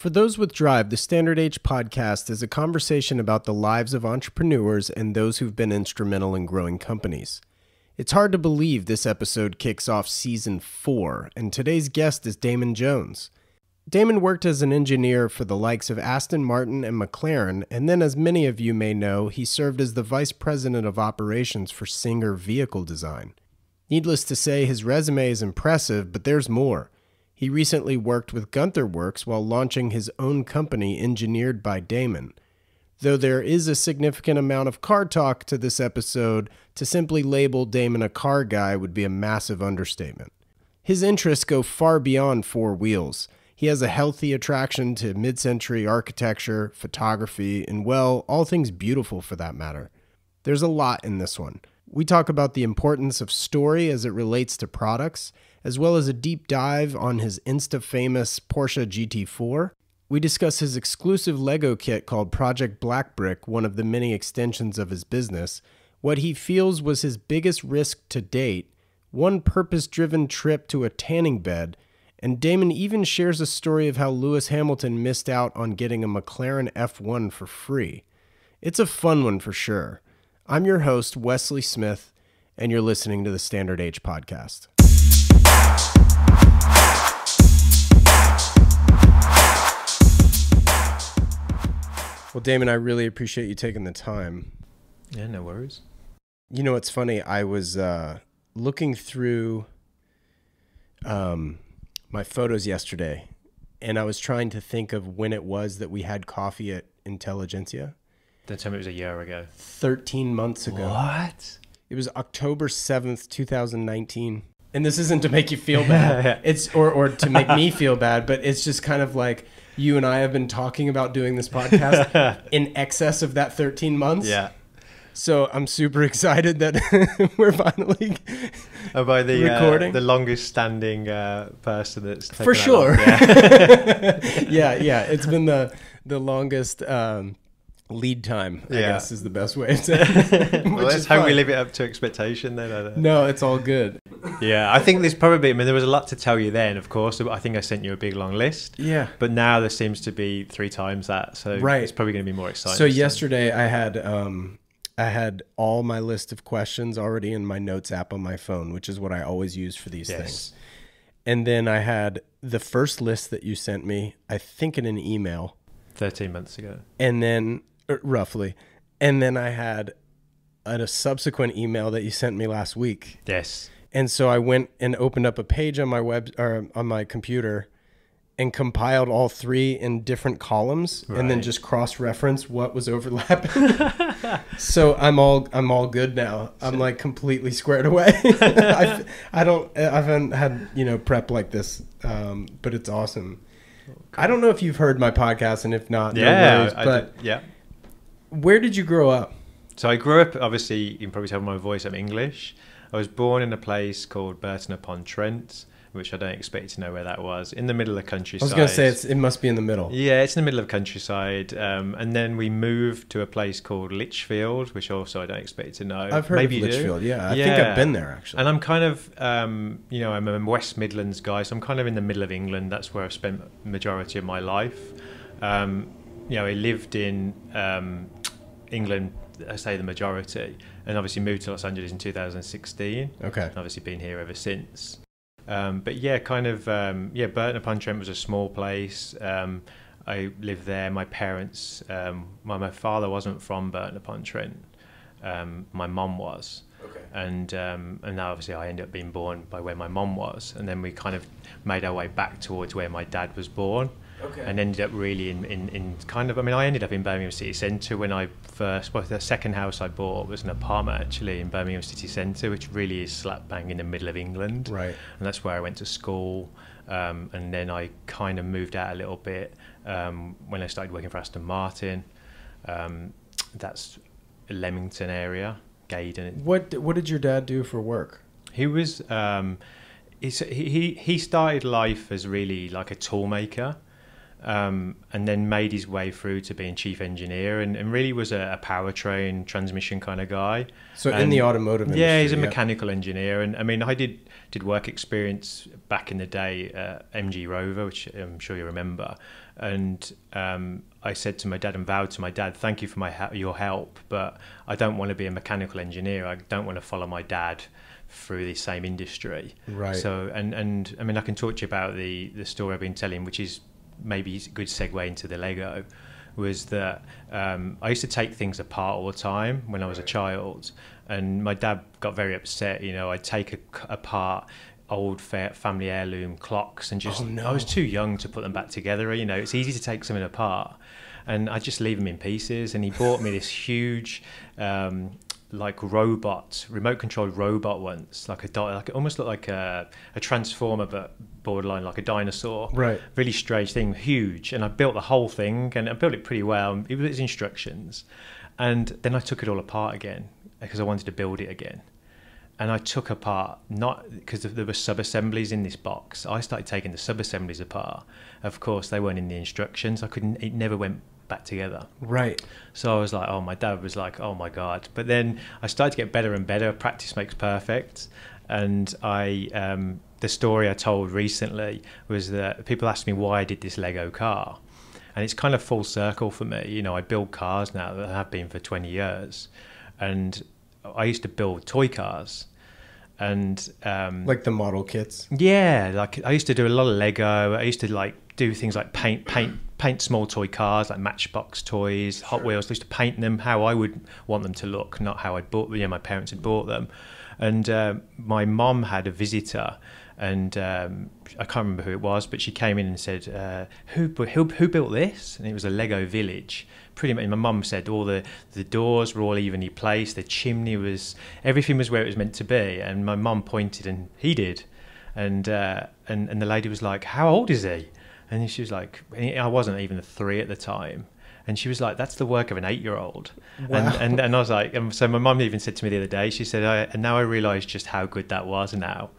For those with drive, the Standard Age podcast is a conversation about the lives of entrepreneurs and those who've been instrumental in growing companies. It's hard to believe this episode kicks off Season 4, and today's guest is Damon Jones. Damon worked as an engineer for the likes of Aston Martin and McLaren, and then, as many of you may know, he served as the Vice President of Operations for Singer Vehicle Design. Needless to say, his resume is impressive, but there's more. He recently worked with Guntherwerks while launching his own company engineered by Damon. Though there is a significant amount of car talk to this episode, to simply label Damon a car guy would be a massive understatement. His interests go far beyond four wheels. He has a healthy attraction to mid-century architecture, photography, and, well, all things beautiful for that matter. There's a lot in this one. We talk about the importance of story as it relates to products, as well as a deep dive on his Insta Famous Porsche GT4. We discuss his exclusive Lego kit called Project Black Brick, one of the many extensions of his business, what he feels was his biggest risk to date, one purpose-driven trip to a tanning bed, and Damon even shares a story of how Lewis Hamilton missed out on getting a McLaren F1 for free. It's a fun one for sure. I'm your host, Wesley Smith, and you're listening to the Standard Age podcast. Well, Damon, I really appreciate you taking the time. Yeah, no worries. You know, it's funny. I was looking through my photos yesterday, and I was trying to think of when it was that we had coffee at Intelligentsia. Don't tell me it was a year ago. 13 months ago. What? It was October 7th, 2019. And this isn't to make you feel bad. It's or to make me feel bad, but it's just kind of like you and I have been talking about doing this podcast in excess of that 13 months. Yeah. So I'm super excited that we're finally by the recording. The longest standing person that's taken for sure. Yeah. yeah. It's been the longest lead time, I guess is the best way to say it. Well, let's hope we live it up to expectation then. No, it's all good. Yeah, I think there's probably, I mean, there was a lot to tell you then, of course. I think I sent you a big long list. Yeah. But now there seems to be 3 times that. So it's probably going to be more exciting. So yesterday I had all my list of questions already in my notes app on my phone, which is what I always use for these things. And then I had the first list that you sent me, I think in an email. 13 months ago. And then, roughly. And then I had a subsequent email that you sent me last week. Yes. And so I went and opened up a page on my on my computer and compiled all 3 in different columns, and then just cross-referenced what was overlapping. So I'm all good now. I'm like completely squared away. I haven't had prep like this, but it's awesome. I don't know if you've heard my podcast, and if not, no worries, but where did you grow up? So I grew up, obviously, you can probably tell by my voice, I'm English. I was born in a place called Burton-upon-Trent, which I don't expect to know where that was, in the middle of the countryside. I was going to say, it must be in the middle. Yeah, it's in the middle of the countryside. And then we moved to a place called Lichfield, which also I don't expect to know. I've heard of Lichfield, yeah. I think I've been there, actually. And I'm kind of, I'm a West Midlands guy, so I'm kind of in the middle of England. That's where I've spent the majority of my life. I lived in England, I say the majority, and obviously moved to Los Angeles in 2016. Okay. And obviously been here ever since. But yeah, Burton-upon-Trent was a small place. I lived there. My parents, my father wasn't from Burton-upon-Trent. My mum was. Okay. And now obviously I ended up being born by where my mum was, and then we kind of made our way back towards where my dad was born. Okay. And ended up really in kind of, I mean, I ended up in Birmingham City Centre when I the second house I bought was an apartment actually in Birmingham City Centre, which really is slap bang in the middle of England. Right. And that's where I went to school. And then I kind of moved out a little bit when I started working for Aston Martin. That's Leamington area, Gaydon. What did your dad do for work? He was, he started life as really like a tool maker. And then made his way through to being chief engineer, and really was a powertrain transmission kind of guy. So in the automotive industry. Yeah, he's a mechanical engineer. And I mean, I did work experience back in the day at MG Rover, which I'm sure you remember. And I said to my dad and vowed to my dad, thank you for your help, but I don't want to be a mechanical engineer. I don't want to follow my dad through the same industry. Right. So, and I mean, I can talk to you about the story I've been telling, which is maybe a good segue into the Lego, was that I used to take things apart all the time when I was a child, and my dad got very upset. You know, I'd take apart old family heirloom clocks and just, I was too young to put them back together. You know, it's easy to take something apart, and I just leave them in pieces. And he bought me this huge like remote controlled robot once, like it almost looked like a transformer, but borderline like a dinosaur. Right. Really strange thing, huge. And I built the whole thing, and I built it pretty well. It was his instructions. And then I took it all apart again because I wanted to build it again. And I took apart, not because there were sub-assemblies in this box. I started taking the sub-assemblies apart. Of course, they weren't in the instructions. It never went back together. Right. So I was like, oh, my dad was like, oh my God. But then I started to get better and better. Practice makes perfect. And the story I told recently was that people asked me why I did this Lego car. And it's kind of full circle for me. You know, I build cars now that I have been for 20 years. And I used to build toy cars. And like the model kits. Yeah, like I used to do a lot of Lego. I used to like do things like paint small toy cars, like Matchbox toys, Hot Wheels. I used to paint them how I would want them to look, not how I'd bought them. Yeah, my parents had bought them. And my mom had a visitor, and I can't remember who it was, but she came in and said, who built this? And it was a Lego village. Pretty much, my mum said all the doors were all evenly placed, the chimney everything was where it was meant to be. And my mum pointed, and he did. And the lady was like, how old is he? And she was like, I wasn't even 3 at the time. And she was like, that's the work of an 8-year-old. Wow. And I was like, so my mum even said to me the other day, she said, and now I realise just how good that was now.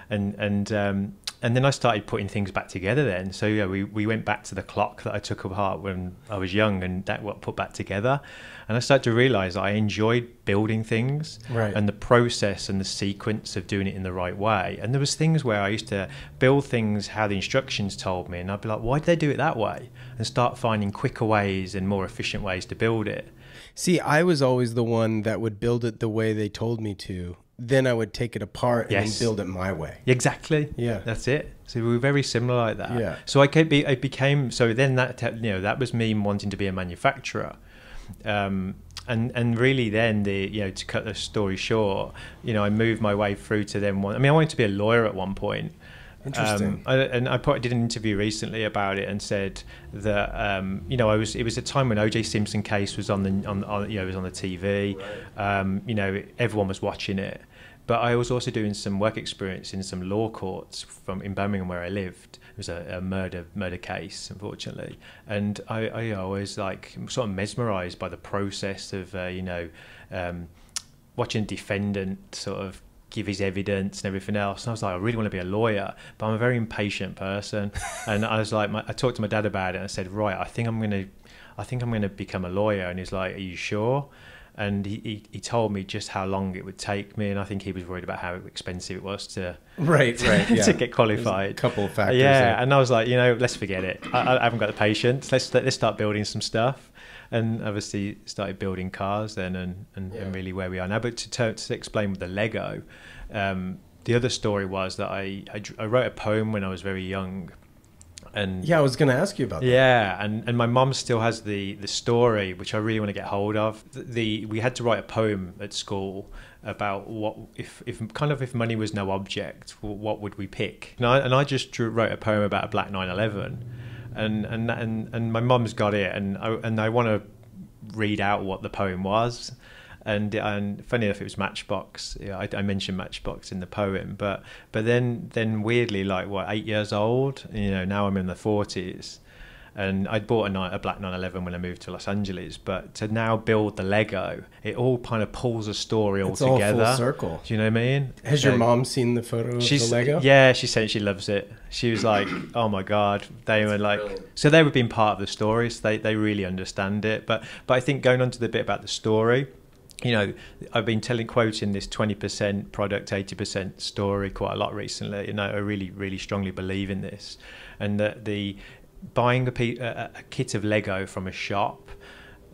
And then I started putting things back together then. So yeah, we went back to the clock that I took apart when I was young, and that got put back together. And I started to realise I enjoyed building things, right, and the process and the sequence of doing it in the right way. And there was things where I used to build things how the instructions told me, and I'd be like, why did they do it that way? And start finding quicker ways and more efficient ways to build it. See, I was always the one that would build it the way they told me to. Then I would take it apart and then build it my way. Exactly. Yeah. That's it. So we were very similar like that. Yeah. So I became, so then that was me wanting to be a manufacturer. And really then to cut the story short, I moved my way through to then I wanted to be a lawyer at one point. Interesting. I did an interview recently about it and said that it was a time when O.J. Simpson case was on the TV. Right. Everyone was watching it, but I was also doing some work experience in some law courts in Birmingham where I lived. It was a murder case, unfortunately, and I was like sort of mesmerised by the process of watching a defendant sort of give his evidence and everything else. And I was like, I really want to be a lawyer, but I'm a very impatient person. And I was like, I talked to my dad about it, and I said, right, I think I'm going to become a lawyer. And he's like, are you sure? And he told me just how long it would take me, and I think he was worried about how expensive it was to to get qualified. There's a couple of factors. Yeah, and I was like, let's forget it. I haven't got the patience. Let's start building some stuff. And obviously started building cars then, and really where we are now. But to explain with the Lego, the other story was that I wrote a poem when I was very young. And I was going to ask you about that. Yeah, and my mum still has the story, which I really want to get hold of. We had to write a poem at school about what if money was no object, what would we pick? And I just wrote a poem about a black 911. And my mum's got it, and I want to read out what the poem was, and funny enough, it was Matchbox. I mentioned Matchbox in the poem, but then weirdly, like 8 years old, now I'm in the 40s, and I bought a black 911 when I moved to Los Angeles. But to now build the Lego, it all kind of pulls a story all together. It's all full circle. Do you know what I mean? Has your mom seen the photo of the Lego? Yeah, she said she loves it. She was like, "Oh my God!" They were like, brilliant. So they were being part of the story. So they really understand it. But I think going on to the bit about the story, I've been quoting this 20% product, 80% story quite a lot recently. I really, really strongly believe in this, and that buying a kit of Lego from a shop,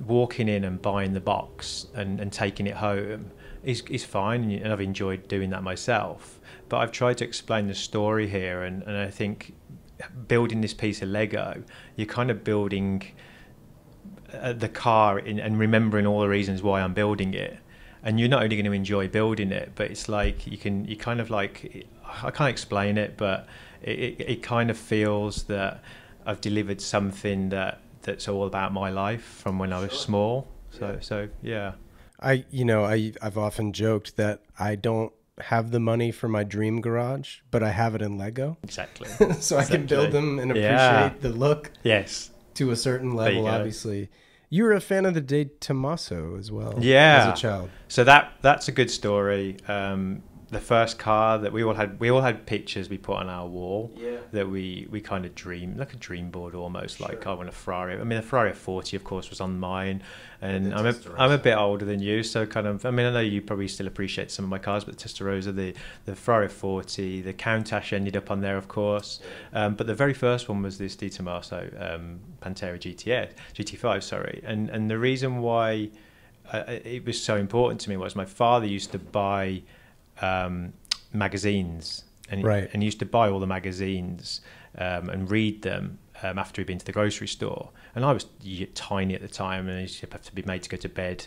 walking in and buying the box and taking it home is fine, and I've enjoyed doing that myself. But I've tried to explain the story here, and I think building this piece of Lego, you're kind of building the car and remembering all the reasons why I'm building it. And you're not only going to enjoy building it, but it's like you kind of like, I can't explain it, but it kind of feels that I've delivered something that's all about my life from when I was small. So yeah. I've often joked that I don't have the money for my dream garage, but I have it in Lego. Exactly. So I can build them and appreciate the look. Yes. To a certain level, obviously. You were a fan of the De Tomaso as well. Yeah. As a child. So that's a good story. The first car that we all had pictures we put on our wall that we kind of dreamed, like a dream board almost, like I want a Ferrari. I mean, the Ferrari F40 of course was on mine, and I'm a bit older than you, so kind of, I mean, I know you probably still appreciate some of my cars, but the Testarossa, the Ferrari F40, the Countach ended up on there of course, but the very first one was this De Tomaso Pantera GT5, sorry, and the reason why it was so important to me was my father used to buy magazines, and used to buy all the magazines and read them after he'd been to the grocery store. And I was tiny at the time, and I used to have to be made to go to bed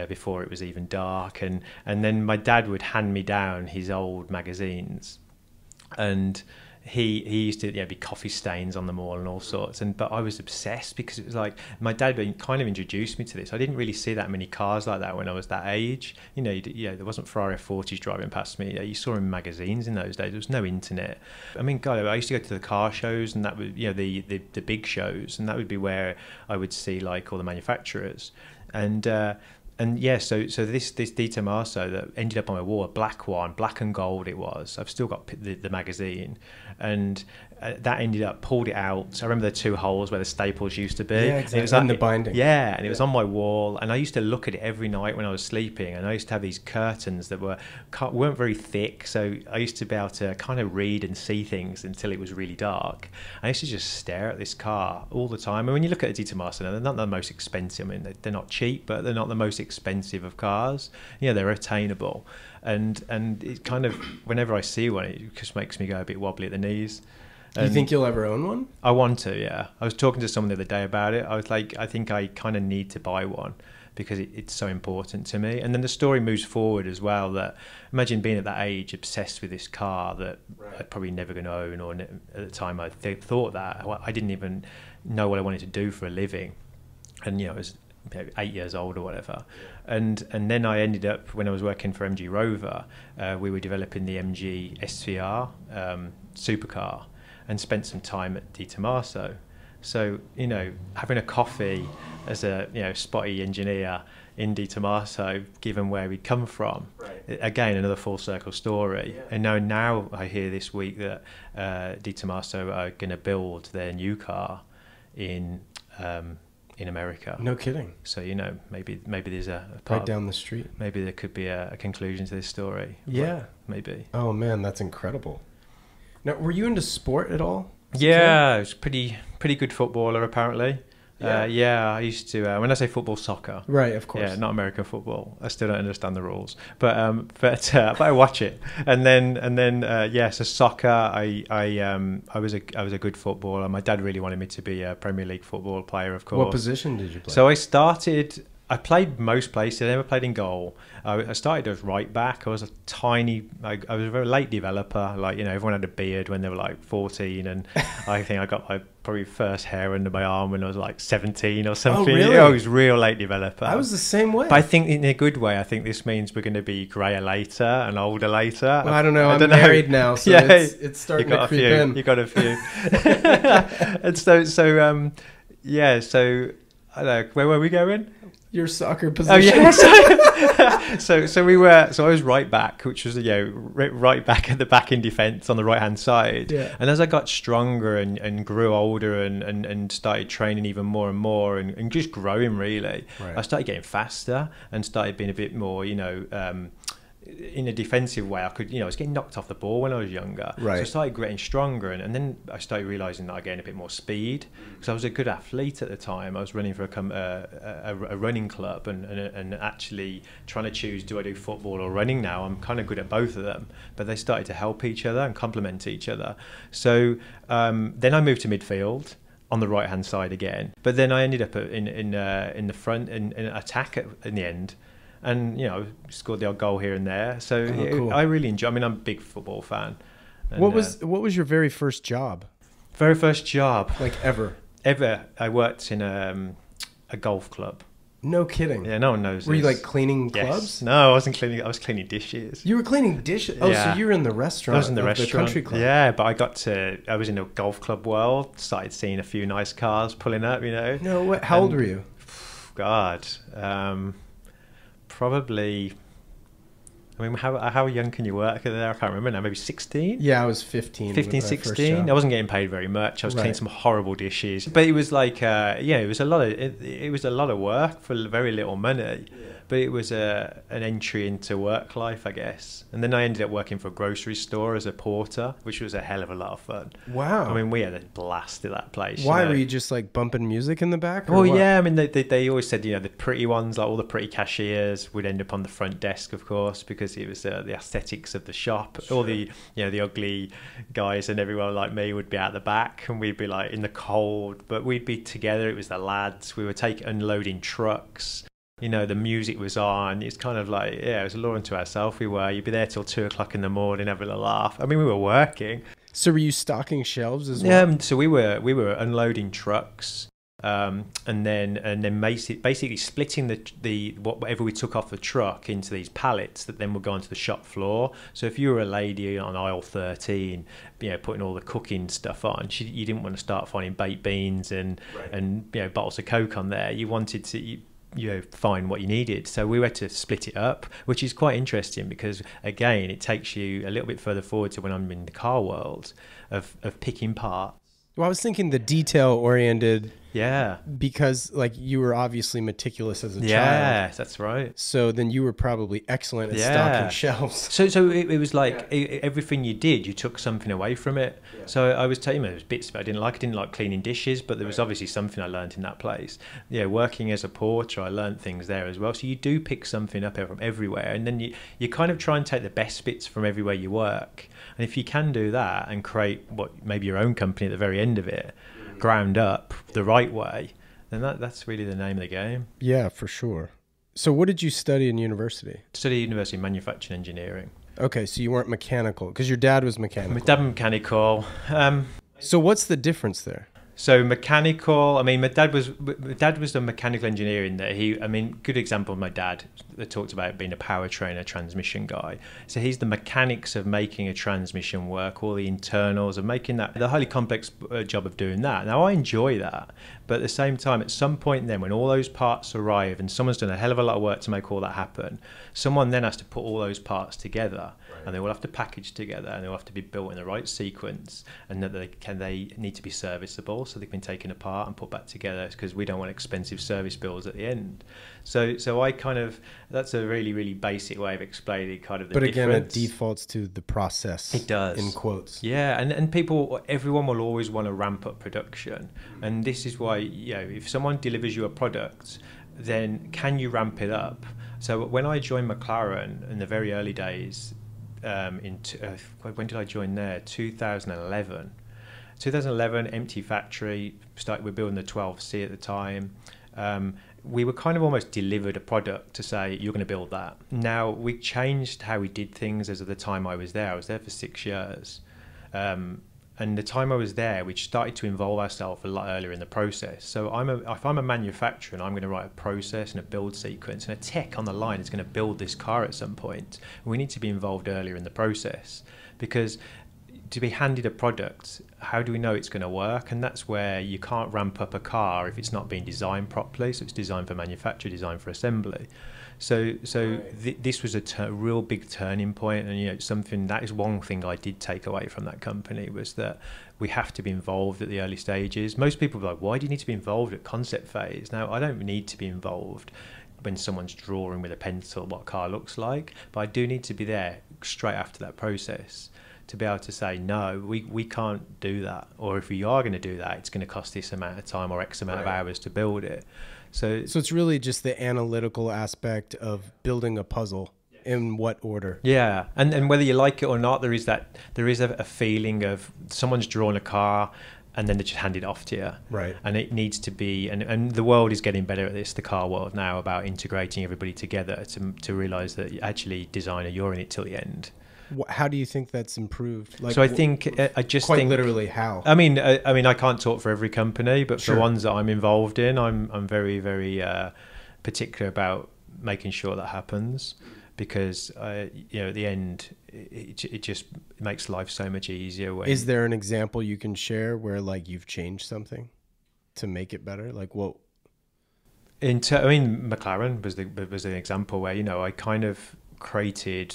before it was even dark. And then my dad would hand me down his old magazines, and he used to be coffee stains on them all and all sorts, but I was obsessed because it was like my dad kind of introduced me to this. I didn't really see that many cars like that when I was that age. There wasn't Ferrari F40s driving past me. You saw in magazines in those days. There was no internet. I mean, God, I used to go to the car shows, and that would the big shows, and that would be where I would see like all the manufacturers. And yeah, so this De Tomaso that ended up on my wall, a black one, black and gold it was. I've still got the magazine, and that ended up, pulled it out. I remember the two holes where the staples used to be. Yeah, exactly. It was in the binding. Yeah, and it was on my wall, and I used to look at it every night when I was sleeping, and I used to have these curtains that weren't very thick, so I used to be able to kind of read and see things until it was really dark. I used to just stare at this car all the time. And when you look at a De Tomaso, they're not the most expensive. I mean, they're not cheap, but they're not the most expensive of cars. They're attainable, and it kind of, whenever I see one, it just makes me go a bit wobbly at the knees. Do you think you'll ever own one? I want to, yeah. I was talking to someone the other day about it. I was like, I think I kind of need to buy one because it's so important to me. And then the story moves forward as well, that imagine being at that age obsessed with this car that I'd probably never going to own, or at the time I thought that. I didn't even know what I wanted to do for a living. And, I was 8 years old or whatever. And then I ended up, when I was working for MG Rover, we were developing the MG SVR supercar, and spent some time at De Tomaso. So, having a coffee as a, spotty engineer in De Tomaso, given where we'd come from, again, another full circle story. Yeah. And now I hear this week that De Tomaso are going to build their new car in America. No kidding. So, maybe there's a right down the street. Maybe there could be a conclusion to this story. Yeah. Maybe. Oh man, that's incredible. Now, were you into sport at all? Yeah, I was pretty good footballer apparently. Yeah. I used to. When I say football, soccer. Right, of course. Yeah, not American football. I still don't understand the rules, but I watch it. And then so soccer. I was a good footballer. My dad really wanted me to be a Premier League football player, of course. What position did you play? So I played most places. I never played in goal. I started as right back. I was a very late developer. Like, everyone had a beard when they were like 14, and I think I got my probably first hair under my arm when I was like 17 or something. Oh, really? I was real late developer. I was the same way. But I think in a good way. I think this means we're going to be grayer later and older later. Well, I don't know. I'm married now, so it's starting to creep in. You got a few. And so I don't know, where were we going? Your soccer position. Oh yeah. So I was right back, which was right back at the back in defence on the right hand side. Yeah. And as I got stronger and grew older and started training even more and more and just growing really, I started getting faster and started being a bit more in a defensive way, I could, I was getting knocked off the ball when I was younger. Right. So I started getting stronger, and then I started realising that I gained a bit more speed, because I was a good athlete at the time. I was running for a running club, and actually trying to choose, do I do football or running now? I'm kind of good at both of them, but they started to help each other and complement each other. So then I moved to midfield on the right hand side again, but then I ended up in the front in attack in the end. And scored the odd goal here and there. So cool. I really enjoy. I mean, I'm a big football fan. And, what was your very first job? Very first job, like ever? I worked in a golf club. No kidding. Yeah, no one knows. Were you like cleaning clubs? No, I wasn't cleaning. I was cleaning dishes. You were cleaning dishes. Oh, yeah. So you were in the restaurant. I was in the restaurant. The country club. Yeah, but I was in the golf club world. Started seeing a few nice cars pulling up. No, what? How old were you? God. Probably, I mean, how young can you work there? I can't remember now, maybe 16? Yeah, I was 15. 16. I wasn't getting paid very much. I was cleaning some horrible dishes. But it was like, it was a lot of work for very little money. Yeah. But it was an entry into work life, I guess. And then I ended up working for a grocery store as a porter, which was a hell of a lot of fun. Wow. I mean, we had a blast at that place. Why? Were you just like bumping music in the back? Well, yeah. I mean, they always said, the pretty ones, like all the pretty cashiers would end up on the front desk, of course, because it was the aesthetics of the shop. Sure. All the, the ugly guys and everyone like me would be out the back, and we'd be like in the cold, but we'd be together. It was the lads. We were unloading trucks. The music was on. It's kind of like, it was a law unto ourselves. You'd be there till 2 o'clock in the morning, having a laugh. I mean, we were working. So were you stocking shelves as well? Yeah. So we were unloading trucks, and then basically splitting the whatever we took off the truck into these pallets that then would go onto the shop floor. So if you were a lady on aisle 13, putting all the cooking stuff on, you didn't want to start finding baked beans and bottles of Coke on there. You wanted to find what you needed. So we had to split it up, which is quite interesting because, again, it takes you a little bit further forward to when I'm in the car world of picking parts. Well, I was thinking the detail-oriented. Yeah. Because, like, you were obviously meticulous as a child. Yeah, that's right. So then you were probably excellent at stocking shelves. So it was like everything you did, you took something away from it. Yeah. So I was telling you, there was bits that I didn't like. I didn't like cleaning dishes, but there was obviously something I learned in that place. Yeah, working as a porter, I learned things there as well. So you do pick something up from everywhere, and then you kind of try and take the best bits from everywhere you work. And if you can do that and create maybe your own company at the very end of it, ground up the right way, then that's really the name of the game. Yeah, for sure. So what did you study in university? Studied University of Manufacturing Engineering. Okay, so you weren't mechanical, because your dad was mechanical. My dad was mechanical. So what's the difference there? So mechanical, I mean, my dad was the mechanical engineer in that good example of my dad that talked about being a powertrain, a transmission guy. So he's the mechanics of making a transmission work, all the internals of making that, the highly complex job of doing that. Now, I enjoy that, but at the same time, at some point then, when all those parts arrive and someone's done a hell of a lot of work to make all that happen, someone then has to put all those parts together. And they will have to package together, and they will have to be built in the right sequence, and that they need to be serviceable, so they've been taken apart and put back together, because we don't want expensive service bills at the end. So I kind of, that's a really, really basic way of explaining kind of the difference. But again, it defaults to the process. It does. In quotes. Yeah, and everyone will always want to ramp up production. And this is why, if someone delivers you a product, then can you ramp it up? So when I joined McLaren in the very early days, when did I join there? 2011. 2011, empty factory. We're building the 12C at the time. We were kind of almost delivered a product to say, you're going to build that. Now, we changed how we did things as of the time I was there. I was there for 6 years. And the time I was there, we started to involve ourselves a lot earlier in the process. So if I'm a manufacturer and I'm going to write a process and a build sequence, and a tech on the line is going to build this car at some point, we need to be involved earlier in the process, because to be handed a product, how do we know it's going to work? And that's where you can't ramp up a car if it's not being designed properly. So it's designed for manufacture, designed for assembly. So this was a real big turning point, and something that is one thing I did take away from that company, was that we have to be involved at the early stages. Most people are like, why do you need to be involved at concept phase? Now, I don't need to be involved. when someone's drawing with a pencil what a car looks like, but I do need to be there straight after that process to be able to say, no, we can't do that, or if we are going to do that, it's going to cost this amount of time or X amount of hours to build it. So it's really just the analytical aspect of building a puzzle. In what order? Yeah, and whether you like it or not, there is a feeling of someone's drawn a car and then they just hand it off to you. Right. And it needs to be, and the world is getting better at this, the car world now, about integrating everybody together to realise that actually, designer, you're in it till the end. How do you think that's improved? Like, so I think quite literally how. I mean, I can't talk for every company, but Sure. for ones that I'm involved in, I'm very, very particular about making sure that happens. Because at the end, it just makes life so much easier. Is there an example you can share where like you've changed something to make it better? Like what? McLaren was an example where I kind of created.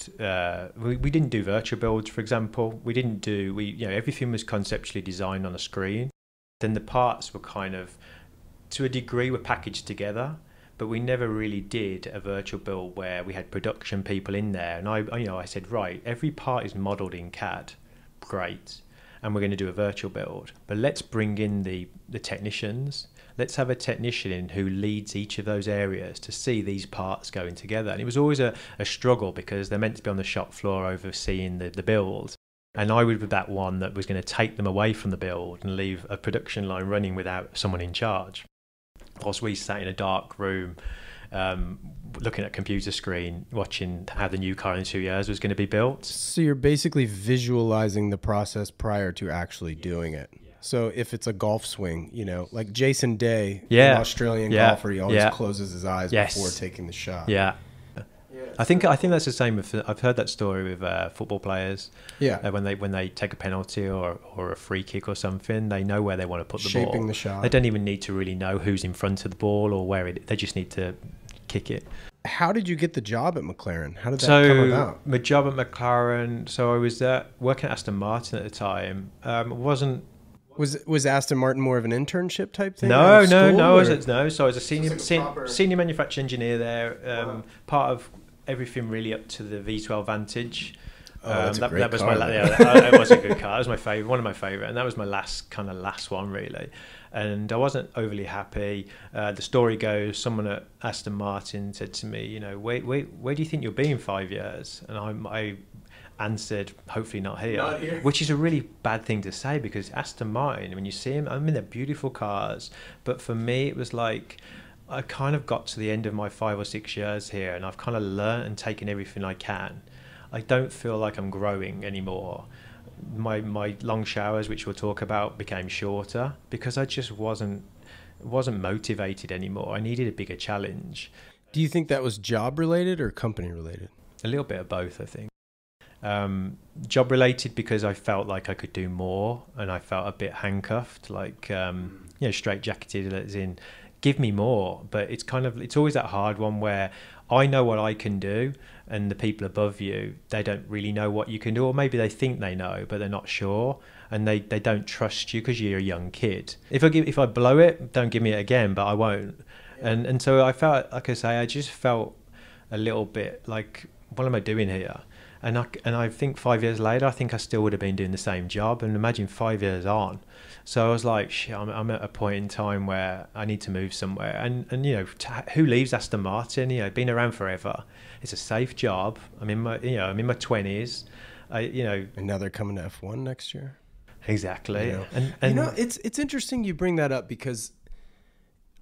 We didn't do virtual builds, for example. We didn't do everything was conceptually designed on a screen. Then the parts were kind of, to a degree, were packaged together. But we never really did a virtual build where we had production people in there. And I said, right, every part is modeled in CAD, great, and we're going to do a virtual build. But let's bring in the technicians. Let's have a technician in who leads each of those areas to see these parts going together. And it was always a struggle because they're meant to be on the shop floor overseeing the build. And I would be that one that was going to take them away from the build and leave a production line running without someone in charge. Whilst we sat in a dark room looking at a computer screen, watching how the new car in 2 years was going to be built. So you're basically visualizing the process prior to actually doing it. So if it's a golf swing, like Jason Day, an Australian golfer, he always closes his eyes before taking the shot. Yeah. I think that's the same with, I've heard that story with football players. Yeah. When they take a penalty or a free kick or something, they know where they want to put the ball. Shaping the shot. They don't even need to really know who's in front of the ball or where they just need to kick it. How did you get the job at McLaren? How did that come about? My job at McLaren, so I was working at Aston Martin at the time. Was Aston Martin more of an internship type thing? No. So I was a senior manufacturing engineer there, part of everything really up to the V12 Vantage. That's a great that was car. It was a good car. It was my favorite, one of my favorite, and that was my last one really. And I wasn't overly happy. The story goes, someone at Aston Martin said to me, where do you think you'll be in 5 years? And I answered, hopefully not here, which is a really bad thing to say because Aston Martin, when you see them, they're beautiful cars, but for me it was like I kind of got to the end of my 5 or 6 years here and I've kind of learned and taken everything I can. I don't feel like I'm growing anymore. My long showers, which we'll talk about, became shorter because I just wasn't motivated anymore. I needed a bigger challenge. Do you think that was job related or company related? A little bit of both, I think. Job related because I felt like I could do more and I felt a bit handcuffed, like straight jacketed, as in give me more. But it's always that hard one where I know what I can do and the people above you, they don't really know what you can do, or maybe they think they know but they're not sure, and they don't trust you because you're a young kid. If I blow it, don't give me it again, but I won't. And so I felt, like I say, I just felt a little bit like, what am I doing here? And I think 5 years later, I think I still would have been doing the same job. And imagine 5 years on. So I was like, shit, I'm at a point in time where I need to move somewhere. And who leaves Aston Martin? Been around forever. It's a safe job. I'm in my 20s. And now they're coming to F1 next year. Exactly. And it's interesting you bring that up because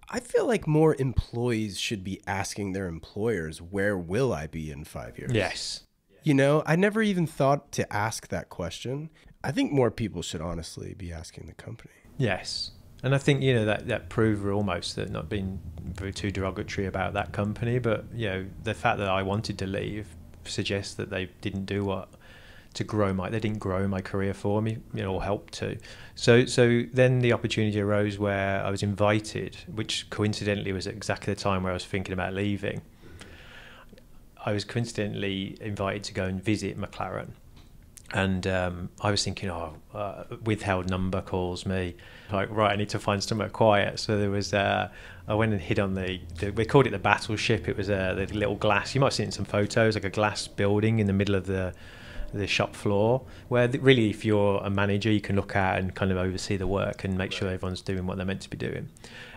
I feel like more employees should be asking their employers, where will I be in 5 years? Yes. I never even thought to ask that question. I think more people should honestly be asking the company. Yes. And I think, that proved almost that, not being very too derogatory about that company, but, the fact that I wanted to leave suggests that they didn't do they didn't grow my career for me, or help to. So then the opportunity arose where I was invited, which coincidentally was at exactly the time where I was thinking about leaving. I was coincidentally invited to go and visit McLaren. And I was thinking, withheld number calls me. Like, right, I need to find somewhere quiet. So there was, I went and hid on we called it the battleship. It was the little glass. You might have seen it in some photos, like a glass building in the middle of the shop floor, where really, if you're a manager, you can look out and kind of oversee the work and make sure everyone's doing what they're meant to be doing.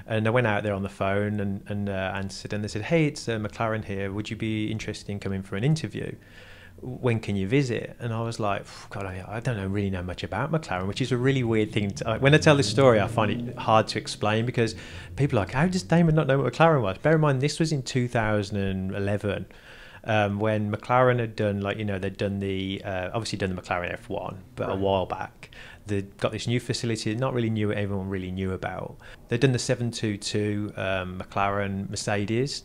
And I went out there on the phone and answered, and they said, "Hey, it's McLaren here. Would you be interested in coming for an interview? When can you visit?" And I was like, God, I don't really know much about McLaren, which is a really weird thing. When I tell this story, I find it hard to explain, because people are like, how does Damon not know what McLaren was? Bear in mind, this was in 2011, when McLaren had done, they'd done obviously done the McLaren F1, but right, a while back. They'd got this new facility that everyone really knew about. They'd done the 722 McLaren Mercedes,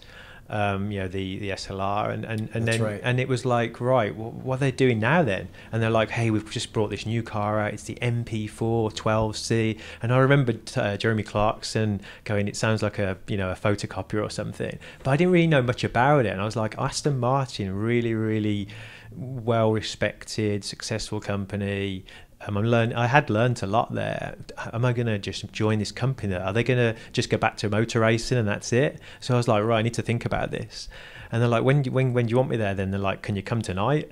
the SLR, and then right, and it was like, right, what are they doing now then? And they're like, hey, we've just brought this new car out. It's the MP4 12C. And I remembered Jeremy Clarkson going, it sounds like a photocopier or something, but I didn't really know much about it. And I was like, Aston Martin, really, really well respected, successful company. I had learned a lot there. Am I going to just join this company? Are they going to just go back to motor racing and that's it? So I was like, right, I need to think about this. And they're like, when do you want me there? Then they're like, can you come tonight?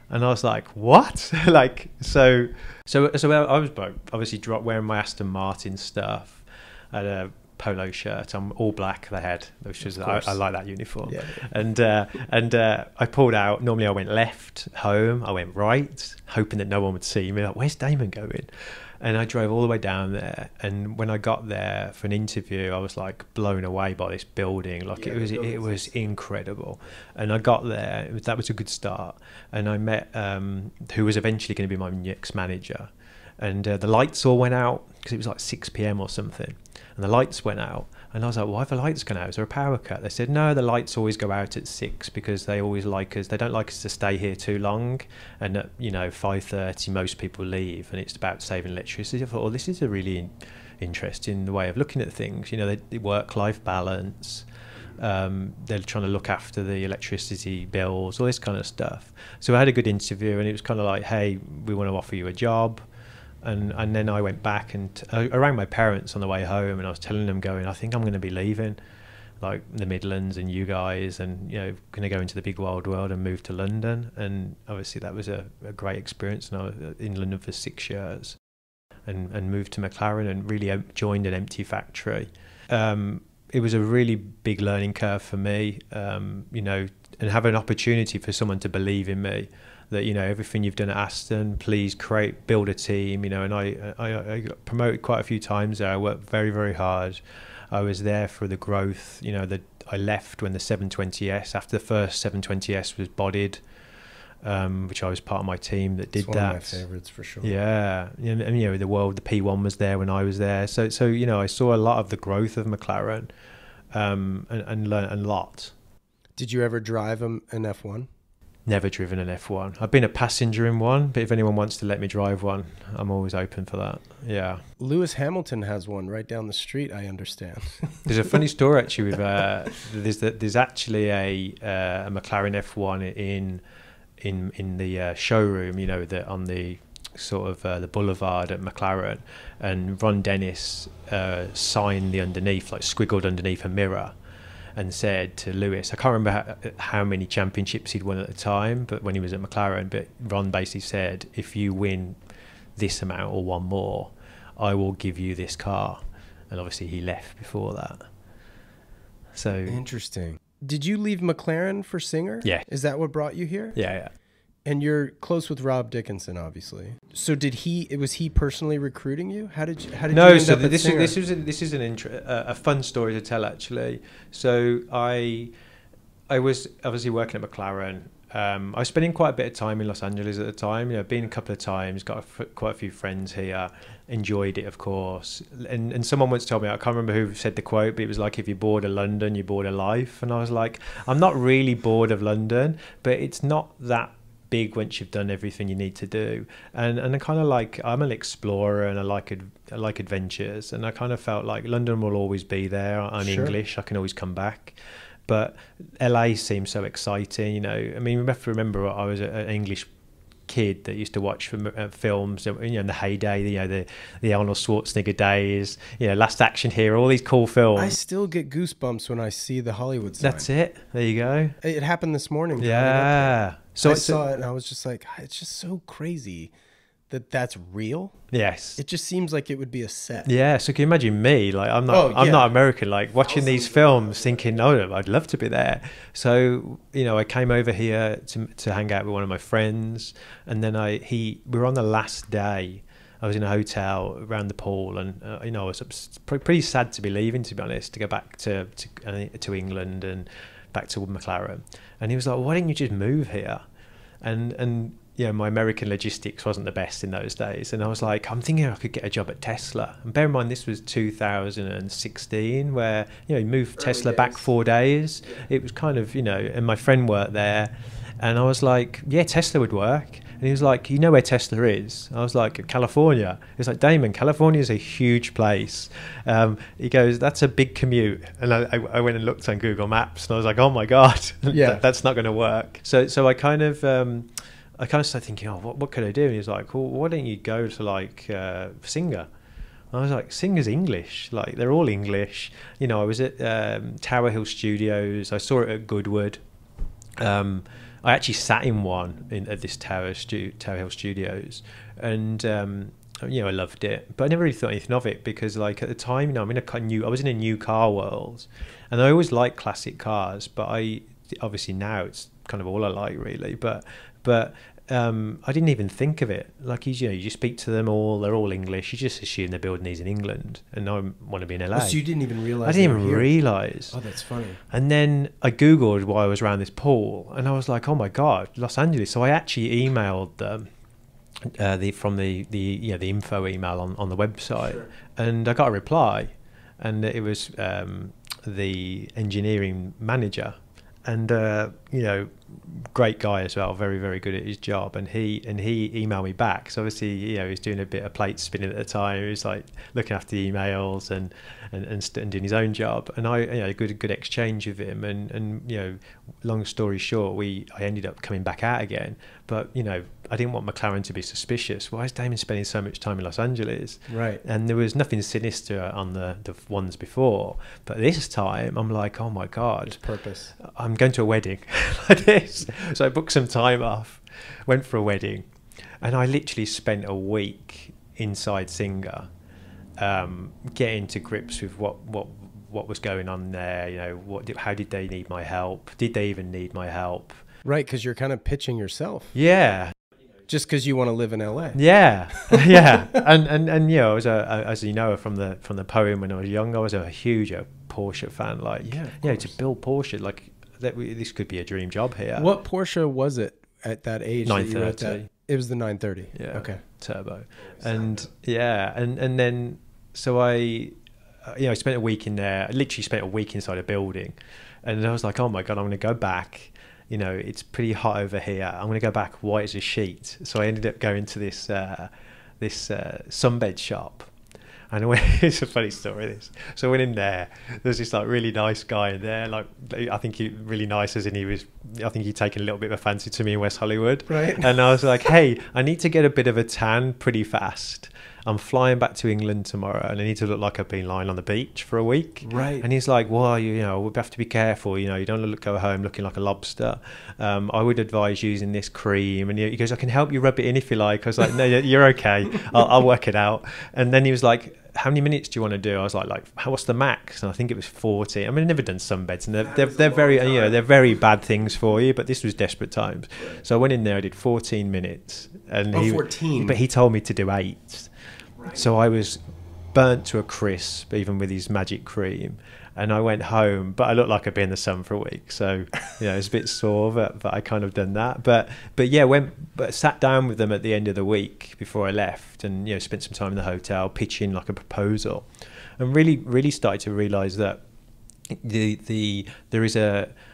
And I was like, what? So I was obviously wearing my Aston Martin stuff. I had a polo shirt. I'm all black. They had, which was I like that uniform. Yeah. And I pulled out. Normally I went left home. I went right, hoping that no one would see me. Like, where's Damon going? And I drove all the way down there. And when I got there for an interview, I was like blown away by this building. Like, it was incredible. And I got there. That was a good start. And I met who was eventually going to be my next manager. And the lights all went out because it was like 6 p.m. or something. And the lights went out. And I was like, why have the lights gone out? Is there a power cut? They said, no, the lights always go out at 6 because they always like us. They don't like us to stay here too long. And at 5:30, most people leave. And it's about saving electricity. I thought, this is a really interesting way of looking at things. The work-life balance. They're trying to look after the electricity bills, all this kind of stuff. So I had a good interview, and it was kind of like, hey, we want to offer you a job. And then I went back and I rang my parents on the way home, and I was telling them, going, I think I'm going to be leaving, like the Midlands and you guys, and going to go into the big wide world and move to London. And obviously that was a great experience. And I was in London for 6 years, and moved to McLaren and really joined an empty factory. It was a really big learning curve for me, and have an opportunity for someone to believe in me. That everything you've done at Aston, please build a team. And I got promoted quite a few times there. I worked very, very hard. I was there for the growth. I left when the 720S, after the first 720S was bodied, which I was part of my team that did that. It's one of my favorites for sure. Yeah, and the P1 was there when I was there. So I saw a lot of the growth of McLaren, and learned a lot. Did you ever drive an F1? Never driven an F1. I've been a passenger in one, but if anyone wants to let me drive one, I'm always open for that. Yeah. Lewis Hamilton has one right down the street, I understand. There's a funny story actually with there's actually a McLaren F1 in the showroom, on the sort of the boulevard at McLaren, and Ron Dennis signed the underneath, like squiggled underneath a mirror, and said to Lewis, I can't remember how many championships he'd won at the time, but when he was at McLaren, but Ron basically said, if you win this amount or one more, I will give you this car. And obviously he left before that. So interesting. Did you leave McLaren for Singer? Yeah. Is that what brought you here? Yeah. And you're close with Rob Dickinson, obviously. So was he personally recruiting you? How did you end up at Singer? this is a fun story to tell actually. So I was obviously working at McLaren. I was spending quite a bit of time in Los Angeles at the time. Been a couple of times, got quite a few friends here. Enjoyed it, of course. And someone once told me, I can't remember who said the quote, but it was like, if you're bored of London, you're bored of life. And I was like, I'm not really bored of London, but it's not that big once you've done everything you need to do. And I kind of like, I'm an explorer, and I like adventures, and I kind of felt like London will always be there. I'm Sure. English, I can always come back. But LA seems so exciting, I mean, we have to remember I was an English kid that used to watch films, you know, in the heyday, you know, the Arnold Schwarzenegger days, you know, Last Action Hero, all these cool films. I still get goosebumps when I see the Hollywood sign. That's it. There you go. It happened this morning. Yeah. So I saw it and I was just like, it's just so crazy that that's real. Yes. It just seems like it would be a set. Yeah. So can you imagine me? Like, I'm not American. Like watching these films, thinking, oh, I'd love to be there. So you know, I came over here to hang out with one of my friends, and then we were on the last day. I was in a hotel around the pool, and you know, I was pretty sad to be leaving, to be honest, to go back to England and back to McLaren. And he was like, "Why didn't you just move here?" And you know, my American logistics wasn't the best in those days, and I was like, I'm thinking I could get a job at Tesla. And bear in mind, this was 2016, where, you know, you moved Tesla back 4 days. It was kind of, you know, and my friend worked there, and I was like, yeah, Tesla would work. And he was like, you know where Tesla is? I was like, California. He was like, Damon, California is a huge place. He goes, that's a big commute. And I went and looked on Google Maps, and I was like, oh my God, yeah, that's not going to work. So I kind of started thinking, oh, what could I do? And he was like, well, why don't you go to like Singer? And I was like, Singer's English. Like, they're all English. You know, I was at Tower Hill Studios. I saw it at Goodwood. I actually sat in one at this Tower Hill Studios, and you know, I loved it, but I never really thought anything of it, because like at the time, you know, I was in a new car world, and I always liked classic cars, but obviously now it's kind of all I like, really, but I didn't even think of it. Like, you know, you speak to them all, they're all English. You just assume they're building these in England, and I want to be in LA. Oh, so you didn't even realize? I didn't even realize. Oh, that's funny. And then I Googled while I was around this pool, and I was like, oh my God, Los Angeles. So I actually emailed them from the info email on the website, sure. And I got a reply, and it was the engineering manager. And you know, great guy as well, very, very good at his job, and he emailed me back. So obviously, you know, he was doing a bit of plate spinning at the time. He was like looking after the emails and doing his own job, and I, you know, a good exchange with him, and you know, long story short, I ended up coming back out again. But you know, I didn't want McLaren to be suspicious. Why is Damon spending so much time in Los Angeles? Right. And there was nothing sinister on the ones before, but this time I'm like, oh my God, there's purpose. I'm going to a wedding like this. So I booked some time off, went for a wedding, and I literally spent a week inside Singer, getting to grips with what was going on there. You know, how did they need my help? Did they even need my help? Right, because you're kind of pitching yourself. Yeah. Just because you want to live in LA. Yeah, yeah, and you know, as you know from the poem, when I was young, I was a huge Porsche fan. Like, yeah, you know, to build Porsche, like this could be a dream job here. What Porsche was it at that age? 930. It was the 930. Yeah. Okay. Turbo, and yeah, and then so I spent a week in there. I literally spent a week inside a building, and I was like, oh my God, I'm going to go back. You know, it's pretty hot over here. I'm going to go back white as a sheet. So I ended up going to this sunbed shop. And it's a funny story, this. So I went in there. There's this like really nice guy in there. Like, I think he really nice, as in I think he'd taken a little bit of a fancy to me in West Hollywood. Right. And I was like, hey, I need to get a bit of a tan pretty fast. I'm flying back to England tomorrow, and I need to look like I've been lying on the beach for a week. Right. And he's like, well, you know, we have to be careful. You know, you don't go home looking like a lobster. I would advise using this cream. And he goes, I can help you rub it in if you like. I was like, no, you're okay. I'll work it out. And then he was like, how many minutes do you want to do? I was like, what's the max? And I think it was 40. I mean, I've never done sunbeds, and they're very, you know, they're very bad things for you. But this was desperate times. So I went in there. I did 14 minutes. And 14. But he told me to do 8. Right. So I was burnt to a crisp, even with his magic cream. And I went home, but I looked like I'd been in the sun for a week. So, you know, it was a bit sore, but I kind of done that. But yeah, sat down with them at the end of the week before I left, and, you know, spent some time in the hotel pitching like a proposal, and really started to realise that there is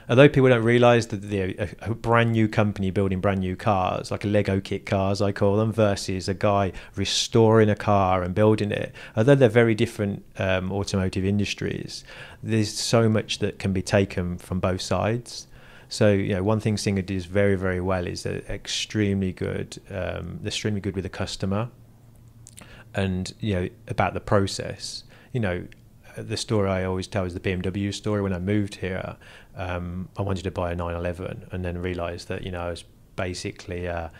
although people don't realise that a brand new company building brand new cars, like a Lego kit cars I call them, versus a guy restoring a car and building it, although they're very different automotive industries, there's so much that can be taken from both sides. So, you know, one thing Singer does very, very well is they're extremely good with the customer, and, you know, about the process. You know, the story I always tell is the BMW story. When I moved here, I wanted to buy a 911, and then realised that, you know, I was basically a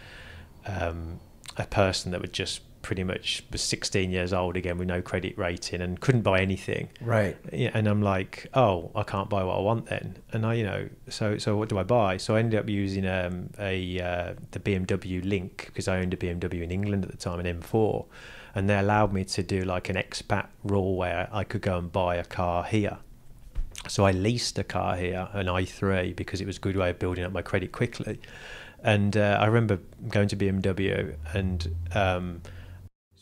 person that would just pretty much was 16 years old again with no credit rating and couldn't buy anything. Right. And I'm like, oh, I can't buy what I want then. And I, you know, so what do I buy? So I ended up using the BMW Link, because I owned a BMW in England at the time, an M4, and they allowed me to do like an expat rule where I could go and buy a car here. So I leased a car here, an i3, because it was a good way of building up my credit quickly. And I remember going to BMW, and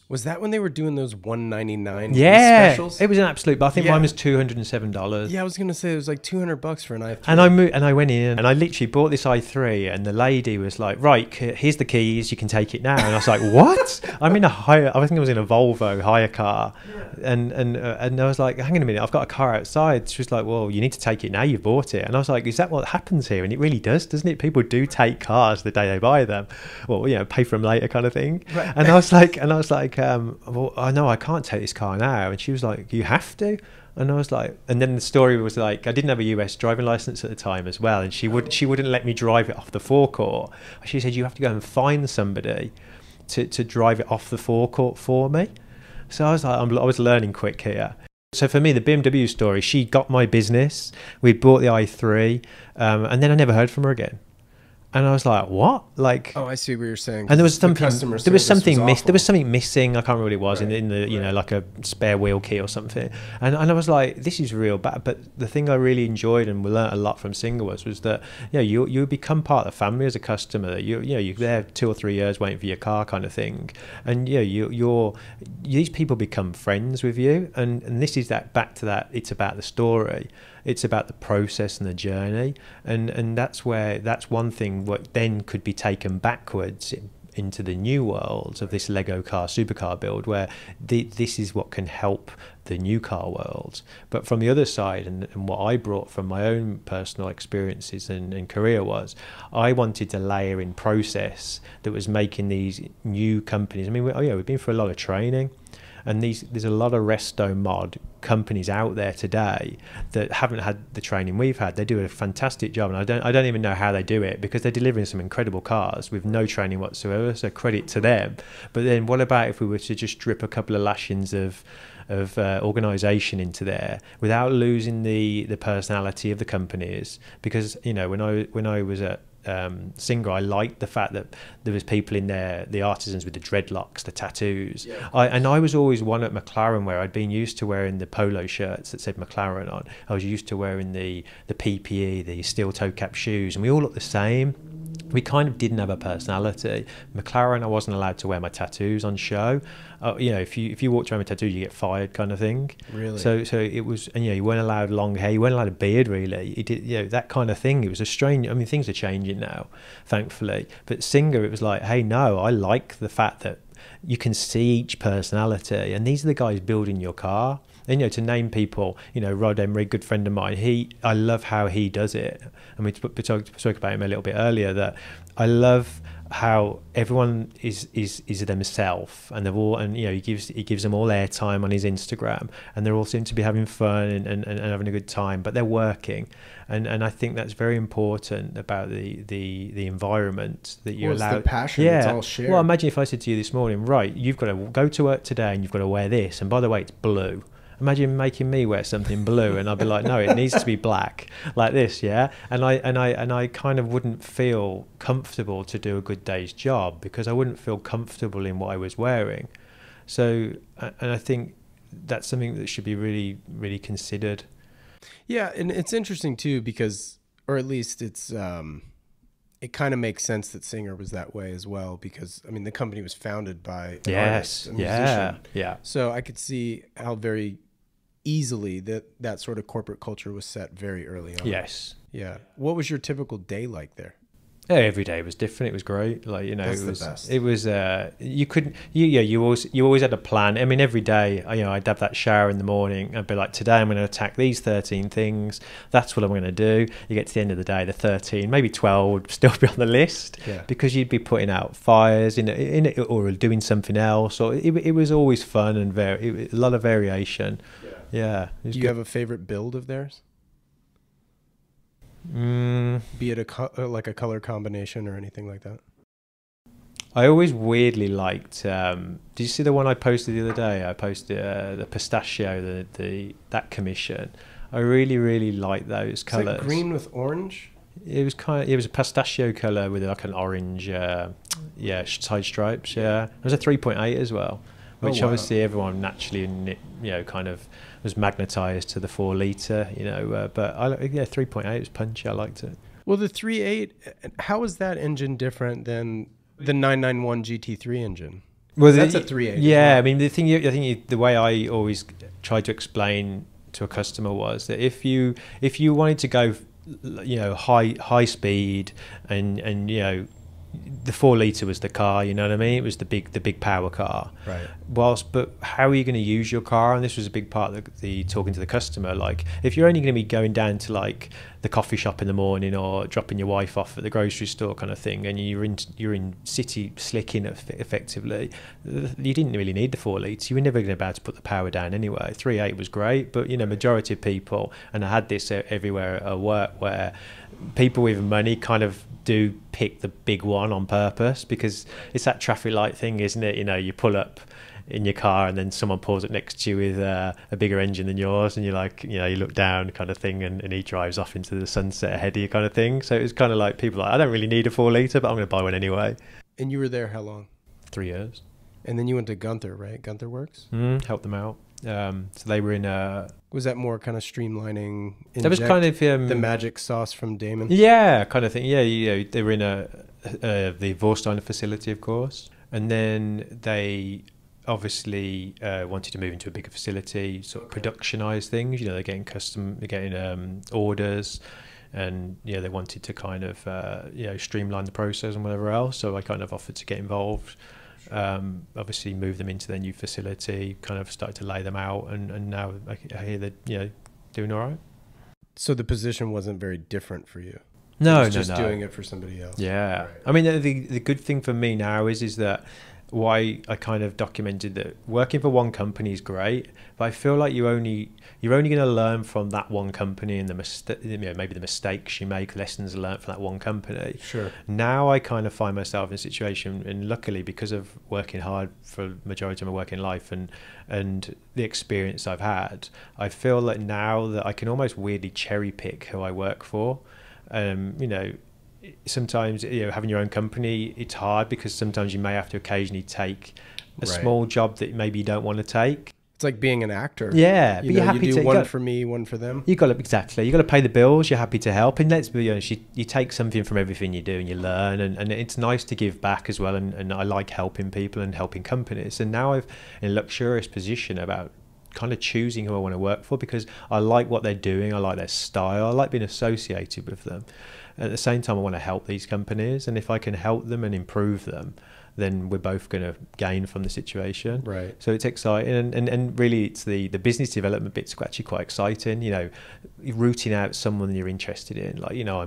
was that when they were doing those $199 specials? It was an absolute, but I think mine was $207. Yeah, I was gonna say it was like $200 for an i3. And I went in and I literally bought this i3, and the lady was like, right, here's the keys, you can take it now. And I was like, what? I think I was in a Volvo hire car. And I was like, hang on a minute, I've got a car outside. She was like, well, you need to take it now, you've bought it. And I was like, is that what happens here? And it really does, doesn't it? People do take cars the day they buy them, well, you know, pay for them later kind of thing. Right. And I was like, well, I know I can't take this car now. And she was like, you have to. And I was like, and then the story was like, I didn't have a US driving license at the time as well, and she wouldn't let me drive it off the forecourt. She said, you have to go and find somebody to drive it off the forecourt for me. So I was like, I was learning quick here. So for me, the BMW story, she got my business. We bought the i3, and then I never heard from her again. And I was like, what? Like, oh, I see what you're saying. And there was something missing. I can't remember what it was, right. in the you know, like a spare wheel key or something. And I was like, this is real bad. But the thing I really enjoyed and we learnt a lot from Singer was that, you know, you become part of the family as a customer. You're there 2 or 3 years waiting for your car kind of thing, and these people become friends with you. And this is back to that. It's about the story. It's about the process and the journey, and that's one thing what then could be taken backwards into the new world of this Lego car supercar build, where this is what can help the new car world. But from the other side, and what I brought from my own personal experiences and career, was I wanted to layer in process that was making these new companies. I mean, we've been through a lot of training. And there's a lot of resto mod companies out there today that haven't had the training we've had. They do a fantastic job, and I don't even know how they do it, because they're delivering some incredible cars with no training whatsoever. So credit to them. But then what about if we were to just drip a couple of lashings of organisation into there without losing the personality of the companies? Because, you know, when I was at Singer, I liked the fact that there was people in there, the artisans with the dreadlocks, the tattoos. Yeah. I was always one at McLaren where I'd been used to wearing the polo shirts that said McLaren on. I was used to wearing the PPE, the steel toe cap shoes, and we all looked the same. We kind of didn't have a personality. McLaren, I wasn't allowed to wear my tattoos on show. You know, if you walked around with tattoos, you get fired, kind of thing. Really? So it was, and you weren't allowed long hair. You weren't allowed a beard, really. It did, that kind of thing. It was a strange. I mean, things are changing now, thankfully. But Singer, it was like, hey, no, I like the fact that you can see each personality, and these are the guys building your car. And, to name people, Rod Emery, good friend of mine, I love how he does it. And we spoke about him a little bit earlier, that I love how everyone is themselves, and they've all, and he gives them all airtime on his Instagram, and they all seem to be having fun and having a good time, but they're working, and I think that's very important about the environment that you're allowed. It's the passion. Yeah, it's all shared. Well, imagine if I said to you this morning, right, you've got to go to work today and you've got to wear this, and by the way, it's blue. Imagine making me wear something blue, and I'd be like, no, it needs to be black, like this, yeah. And I kind of wouldn't feel comfortable to do a good day's job, because I wouldn't feel comfortable in what I was wearing. So, and I think that's something that should be really, really considered. Yeah, and it's interesting too, because, or at least it's, it kind of makes sense that Singer was that way as well, because I mean the company was founded by an artist, a musician. Yeah. So I could see how very easily that sort of corporate culture was set very early on. Yes. Yeah. What was your typical day like there? Yeah, every day was different. It was great. Like, you know, That's it was the best. it was you couldn't you always had a plan. I mean, every day, you know, I'd have that shower in the morning. I'd be like, today I'm going to attack these 13 things. That's what I'm going to do. You get to the end of the day, the 13, maybe 12 would still be on the list, because you'd be putting out fires in it or doing something else. Or it was always fun and a lot of variation. Yeah. Do you have a favorite build of theirs? Be it like a color combination or anything like that? I always weirdly liked. Did you see the one I posted the other day? I posted the pistachio, that commission. I really like those colours. Is it green with orange? It was a pistachio colour with like an orange, side stripes. Yeah, it was a 3.8 as well, which obviously everyone naturally, you know, kind of was magnetised to the 4 litre. You know, but 3.8 was punchy. I liked it. Well, the 3.8, how is that engine different than the 991 GT3 engine? Well, that's a 3.8. Yeah, well. I mean, the way I always try to explain to a customer was that if you wanted to go, you know, high speed and you know, the 4 litre was the car, you know what I mean? It was the big power car. Right. But how are you going to use your car? And this was a big part of the talking to the customer. Like, if you're only going to be going down to like the coffee shop in the morning or dropping your wife off at the grocery store kind of thing, and you're in city slicking effectively, you didn't really need the 4 litres. You were never going to be able to put the power down anyway. 3.8 was great, but you know, majority of people, and I had this everywhere at work, where people with money kind of do pick the big one on purpose, because it's that traffic light thing, isn't it? You know, you pull up in your car and then someone pulls up next to you with a bigger engine than yours, and you're like, you know, you look down kind of thing, and he drives off into the sunset ahead of you kind of thing. So it was kind of like people like, I don't really need a 4 litre, but I'm going to buy one anyway. And you were there how long? 3 years. And then you went to Gunther, right? Guntherwerks? Helped them out. So they were in was that more kind of streamlining, that was kind of the magic sauce from Damon? Yeah, kind of thing. Yeah, they were in the Vorsteiner facility, of course, and then they obviously wanted to move into a bigger facility, sort of productionize things. You know, they're getting orders, and yeah, they wanted to kind of streamline the process and whatever else. So I kind of offered to get involved. Obviously move them into their new facility, kind of started to lay them out, and now I hear that, you know, doing all right. So the position wasn't very different for you? No, just doing it for somebody else. Yeah. Right. I mean, the good thing for me now is that why I kind of documented that working for one company is great, but I feel like you're only going to learn from that one company and maybe the mistakes you make, lessons learned from that one company. Sure. Now I kind of find myself in a situation, and luckily because of working hard for the majority of my working life and the experience I've had, I feel like now that I can almost weirdly cherry pick who I work for. You know, sometimes, you know, having your own company, it's hard because sometimes you may have to occasionally take a small job that maybe you don't want to take. It's like being an actor. Yeah, but you're happy you do one for me, one for them. You got to pay the bills. You're happy to help, and let's be honest, you take something from everything you do, and you learn, and it's nice to give back as well. And I like helping people and helping companies. And now I've in a luxurious position about kind of choosing who I want to work for, because I like what they're doing. I like their style. I like being associated with them. At the same time, I want to help these companies, and if I can help them and improve them, then we're both going to gain from the situation. Right. So it's exciting, and really it's the business development bit's actually quite exciting. You know, rooting out someone you're interested in. Like, you know,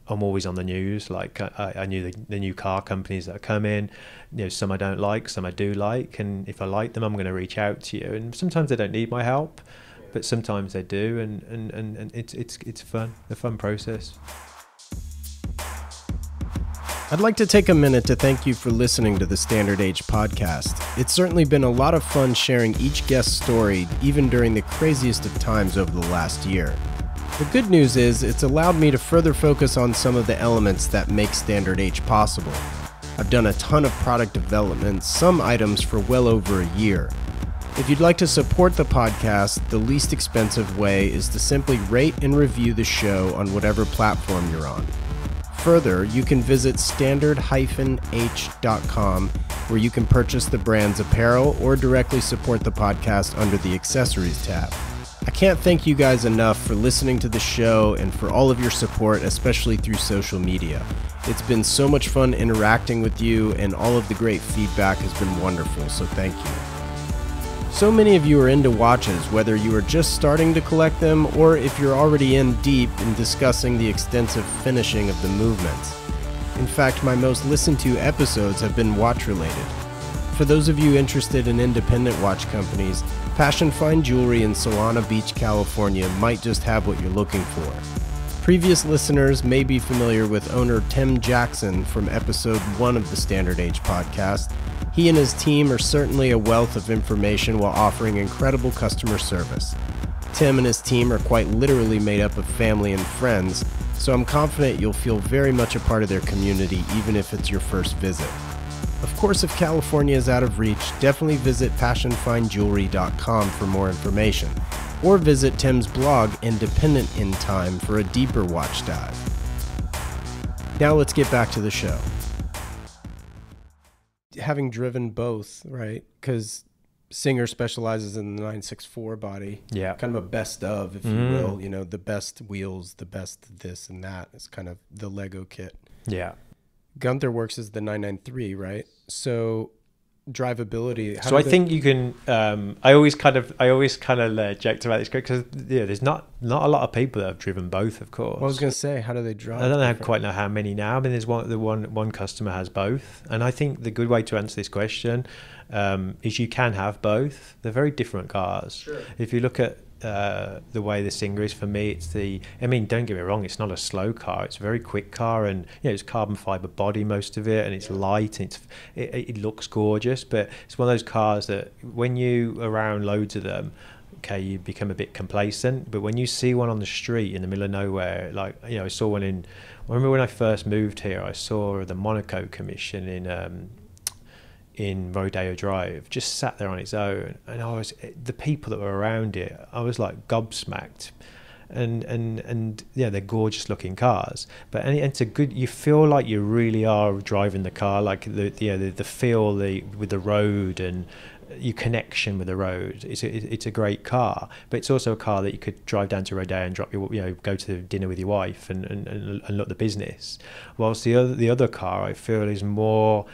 I'm always on the news. Like I knew the new car companies that come in. You know, some I don't like, some I do like, and if I like them, I'm going to reach out to you. And sometimes they don't need my help, but sometimes they do, and it's fun, a fun process. I'd like to take a minute to thank you for listening to the Standard Age podcast. It's certainly been a lot of fun sharing each guest's story, even during the craziest of times over the last year. The good news is it's allowed me to further focus on some of the elements that make Standard Age possible. I've done a ton of product development, some items for well over a year. If you'd like to support the podcast, the least expensive way is to simply rate and review the show on whatever platform you're on. Further, you can visit standard-h.com, where you can purchase the brand's apparel or directly support the podcast under the accessories tab. I can't thank you guys enough for listening to the show and for all of your support, especially through social media. It's been so much fun interacting with you, and all of the great feedback has been wonderful, so thank you. So many of you are into watches, whether you are just starting to collect them or if you're already in deep in discussing the extensive finishing of the movements. In fact, my most listened to episodes have been watch related. For those of you interested in independent watch companies, Passion Fine Jewelry in Solana Beach, California might just have what you're looking for. Previous listeners may be familiar with owner Tim Jackson from episode 1 of the Standard Age podcast. He and his team are certainly a wealth of information while offering incredible customer service. Tim and his team are quite literally made up of family and friends, so I'm confident you'll feel very much a part of their community even if it's your first visit. Of course, if California is out of reach, definitely visit passionfinejewelry.com for more information, or visit Tim's blog Independent in Time for a deeper watch dive. Now let's get back to the show. Having driven both, right? Because Singer specializes in the 964 body. Yeah. Kind of a best of, if you will. You know, the best wheels, the best this and that. It's kind of the Lego kit. Yeah. Guntherwerks is the 993, right? So drivability. So I think you can. I always kind of joked about this because there's not a lot of people that have driven both. Of course, I was going to say, how do they drive? I don't quite know how many now. I mean, there's one customer has both, and I think the good way to answer this question is you can have both. They're very different cars. Sure. If you look at the way the Singer is, for me, don't get me wrong, it's not a slow car, it's a very quick car, and it's carbon fiber body, most of it, and it's light, and it looks gorgeous, but it's one of those cars that when you are around loads of them, okay, you become a bit complacent, but when you see one on the street in the middle of nowhere, like, I saw one I remember when I first moved here, I saw the Monaco Commission in Rodeo Drive, just sat there on its own, and the people that were around it, I was like gobsmacked, and they're gorgeous looking cars, but it's a good, you feel like you really are driving the car, like the feel with the road and your connection with the road. It's a great car, but it's also a car that you could drive down to Rodeo and drop go to dinner with your wife and look the business, whilst the other car I feel is more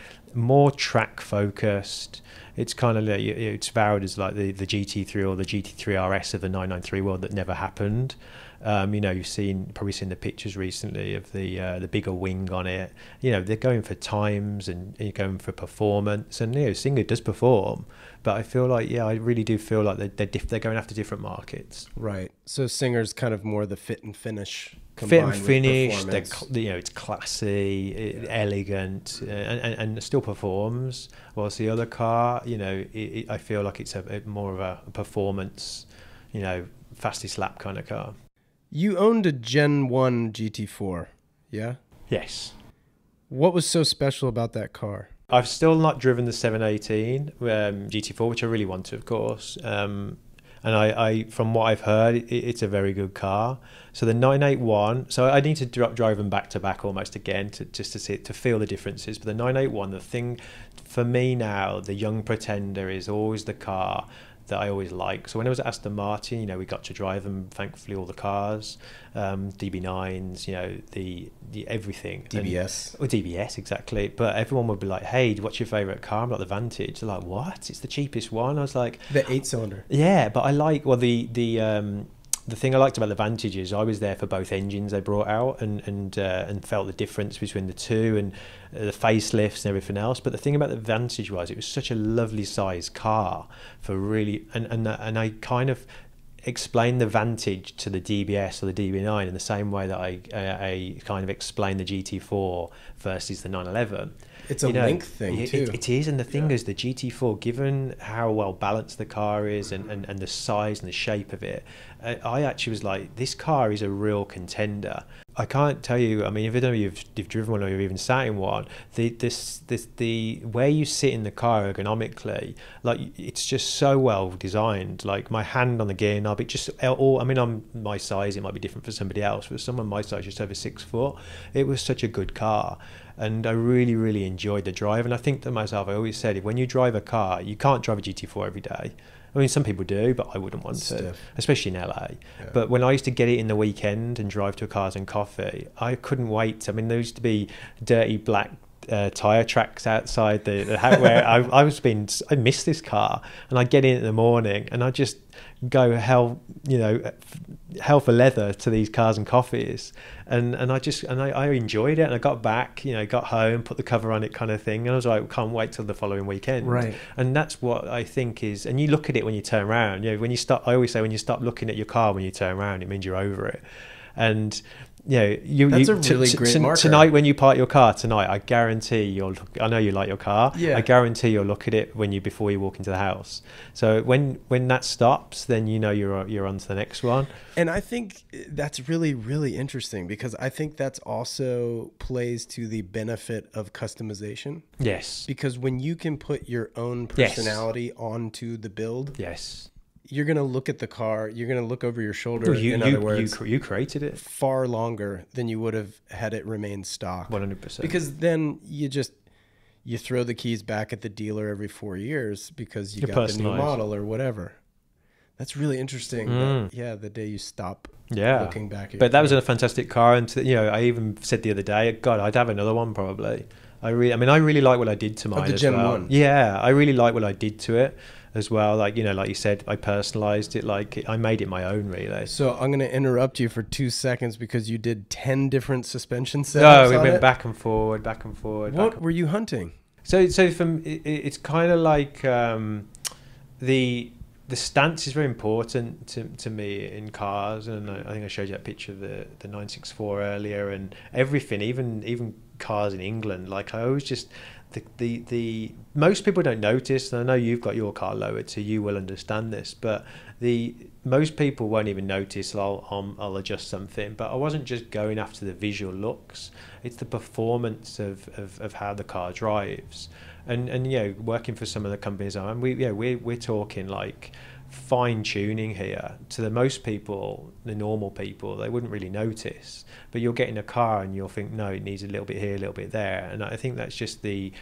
track focused. It's kind of like, it's vowed as like the GT3 or the GT3 RS of the 993 world that never happened. You've probably seen the pictures recently of the bigger wing on it. They're going for times and you're going for performance, and Singer does perform, but I feel like I really do feel like they're going after different markets. Right. So Singer's kind of more the fit and finish. Fit and finish, it's classy, elegant, and still performs. Whilst the other car, I feel like it's more of a performance, fastest lap kind of car. You owned a Gen 1 GT4, yeah? Yes. What was so special about that car? I've still not driven the 718 GT4, which I really want to, of course. And I from what I've heard, it's a very good car. So the 981, so I need to drive them back to back almost again to feel the differences. But the 981, the thing for me now, the young pretender is always the car that I always like. So when I was at Aston Martin, we got to drive them, thankfully, all the cars, DB9s, the everything. DBS. DBS, exactly. But everyone would be like, hey, what's your favourite car? I'm like, the Vantage. They're like, what? It's the cheapest one. I was like... The 8-cylinder. Yeah, but I like, the thing I liked about the Vantage is I was there for both engines they brought out and felt the difference between the two and the facelifts and everything else. But the thing about the Vantage was it was such a lovely sized car for really, and I kind of explained the Vantage to the DBS or the DB9 in the same way that I kind of explained the GT4 versus the 911. It's a length thing too. It is, and the thing is, the GT4, given how well balanced the car is and the size and the shape of it, I actually was like, this car is a real contender. I can't tell you, I mean, if you've driven one or you've even sat in one, the where you sit in the car ergonomically, like, it's just so well designed. Like, my hand on the gear knob, I'm my size, it might be different for somebody else, but someone my size, just over 6 foot, it was such a good car. And I really, really enjoyed the drive. And I think to myself, I always said, when you drive a car, you can't drive a GT4 every day. I mean, some people do, but I wouldn't want to, Stiff. especially in LA. Yeah. But when I used to get it in the weekend and drive to a Cars and Coffee, I couldn't wait. I mean, there used to be dirty black tire tracks outside the house where I miss this car, and I get in the morning and I just go hell for leather to these Cars and Coffees, and I enjoyed it, and I got back, got home, put the cover on it kind of thing, and I was like, can't wait till the following weekend. Right. And that's what I think is, and you look at it when you turn around, when you stop, I always say, when you stop looking at your car when you turn around, it means you're over it. And that's a really great marker. Tonight, when you park your car tonight, I guarantee I know you like your car. Yeah. I guarantee you'll look at it before you walk into the house. So when that stops, then you're on to the next one. And I think that's really, really interesting, because I think that's also plays to the benefit of customization. Yes. Because when you can put your own personality onto the build, yes, you're going to look at the car, you're going to look over your shoulder, in other words, you created it far longer than you would have had it remain stock. 100%. Because then you throw the keys back at the dealer every 4 years because you got the new model or whatever. That's really interesting. The day you stop looking back at your But that was a fantastic car, and I even said the other day, God, I'd have another one probably. I really like what I did to mine. Of the as Gen well. 1. Yeah, I really like what I did to it as well. Like you said, I personalized it. Like I made it my own, really. So I'm going to interrupt you for 2 seconds because you did 10 different suspension setups. No, we went back and forward, back and forward. What were you hunting? So it's kind of like the stance is very important to me in cars, and I think I showed you that picture of the 964 earlier, and everything, even cars in England. Like I always just the most people don't notice, and I know you've got your car lowered, so you will understand this, but most people won't even notice. I'll adjust something, but I wasn't just going after the visual looks. It's the performance of how the car drives, and working for some of the companies we're talking like fine tuning here. To the most people, the normal people, they wouldn't really notice, but you'll get in a car and you'll think, no, it needs a little bit here, a little bit there. And I think that's just the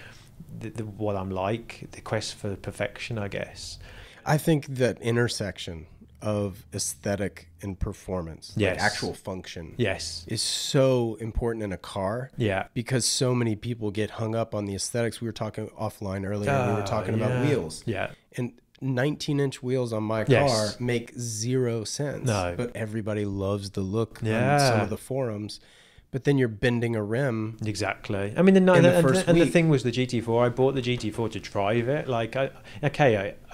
what I'm like, the quest for perfection, I guess. I think that intersection of aesthetic and performance, like actual function, is so important in a car. Yeah, because so many people get hung up on the aesthetics. We were talking offline earlier. We were talking about wheels. Yeah, and 19-inch wheels on my car make zero sense. No, but everybody loves the look on some of the forums. But then you're bending a rim. Exactly. I mean, the thing was the GT4. I bought the GT4 to drive it. Like, I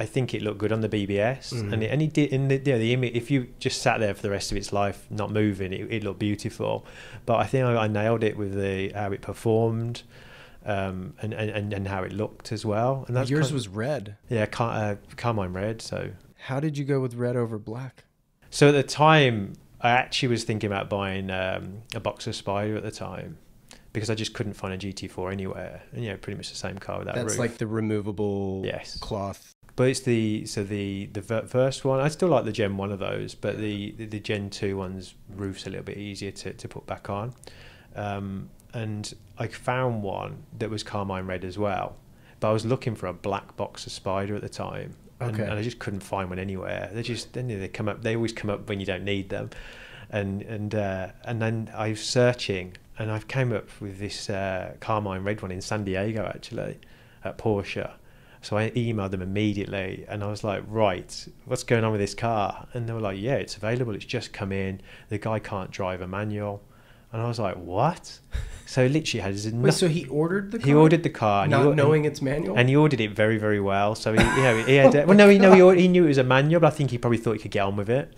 think it looked good on the BBS, and it did. In the image, if you just sat there for the rest of its life, not moving, it looked beautiful. But I think I nailed it with how it performed, and how it looked as well. And that's yours was red. Yeah, carmine red. So how did you go with red over black? So at the time, I actually was thinking about buying a Boxer Spider at the time, because I just couldn't find a GT4 anywhere, and pretty much the same car with that roof. That's like the removable cloth. But it's the first one. I still like the Gen 1 of those, but the Gen 2 one's roof's a little bit easier to put back on. And I found one that was carmine red as well, but I was looking for a black Boxer Spider at the time. And I just couldn't find one anywhere. They come up. They always come up when you don't need them, and then I was searching, and I came up with this carmine red one in San Diego, actually, at Porsche. So I emailed them immediately, and I was like, right, what's going on with this car? And they were like, yeah, it's available. It's just come in. The guy can't drive a manual. And I was like, what? So literally has nothing. Wait, so he ordered the car? He ordered the car. Not knowing it's manual? And he ordered it very, very well. So he had... well, no, he knew it was a manual, but I think he probably thought he could get on with it.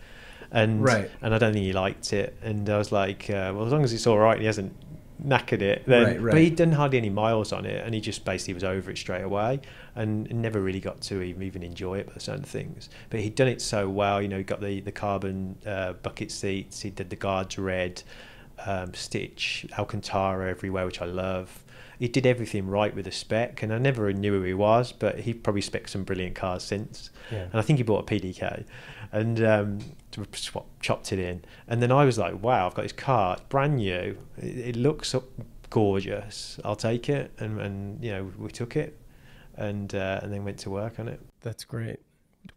And I don't think he liked it. And I was like, well, as long as it's all right, he hasn't knackered it. Then, but he'd done hardly any miles on it, and he just basically was over it straight away, and never really got to even enjoy it by certain things. But he'd done it so well. He got the carbon bucket seats. He did the guards red. Stitch Alcantara everywhere, which I love. He did everything right with the spec, and I never knew who he was, but he probably spec'd some brilliant cars since. And I think he bought a PDK and chopped it in, and then I was like, wow, I've got this car, it's brand new, it looks gorgeous, I'll take it. And we took it and then went to work on it. That's great.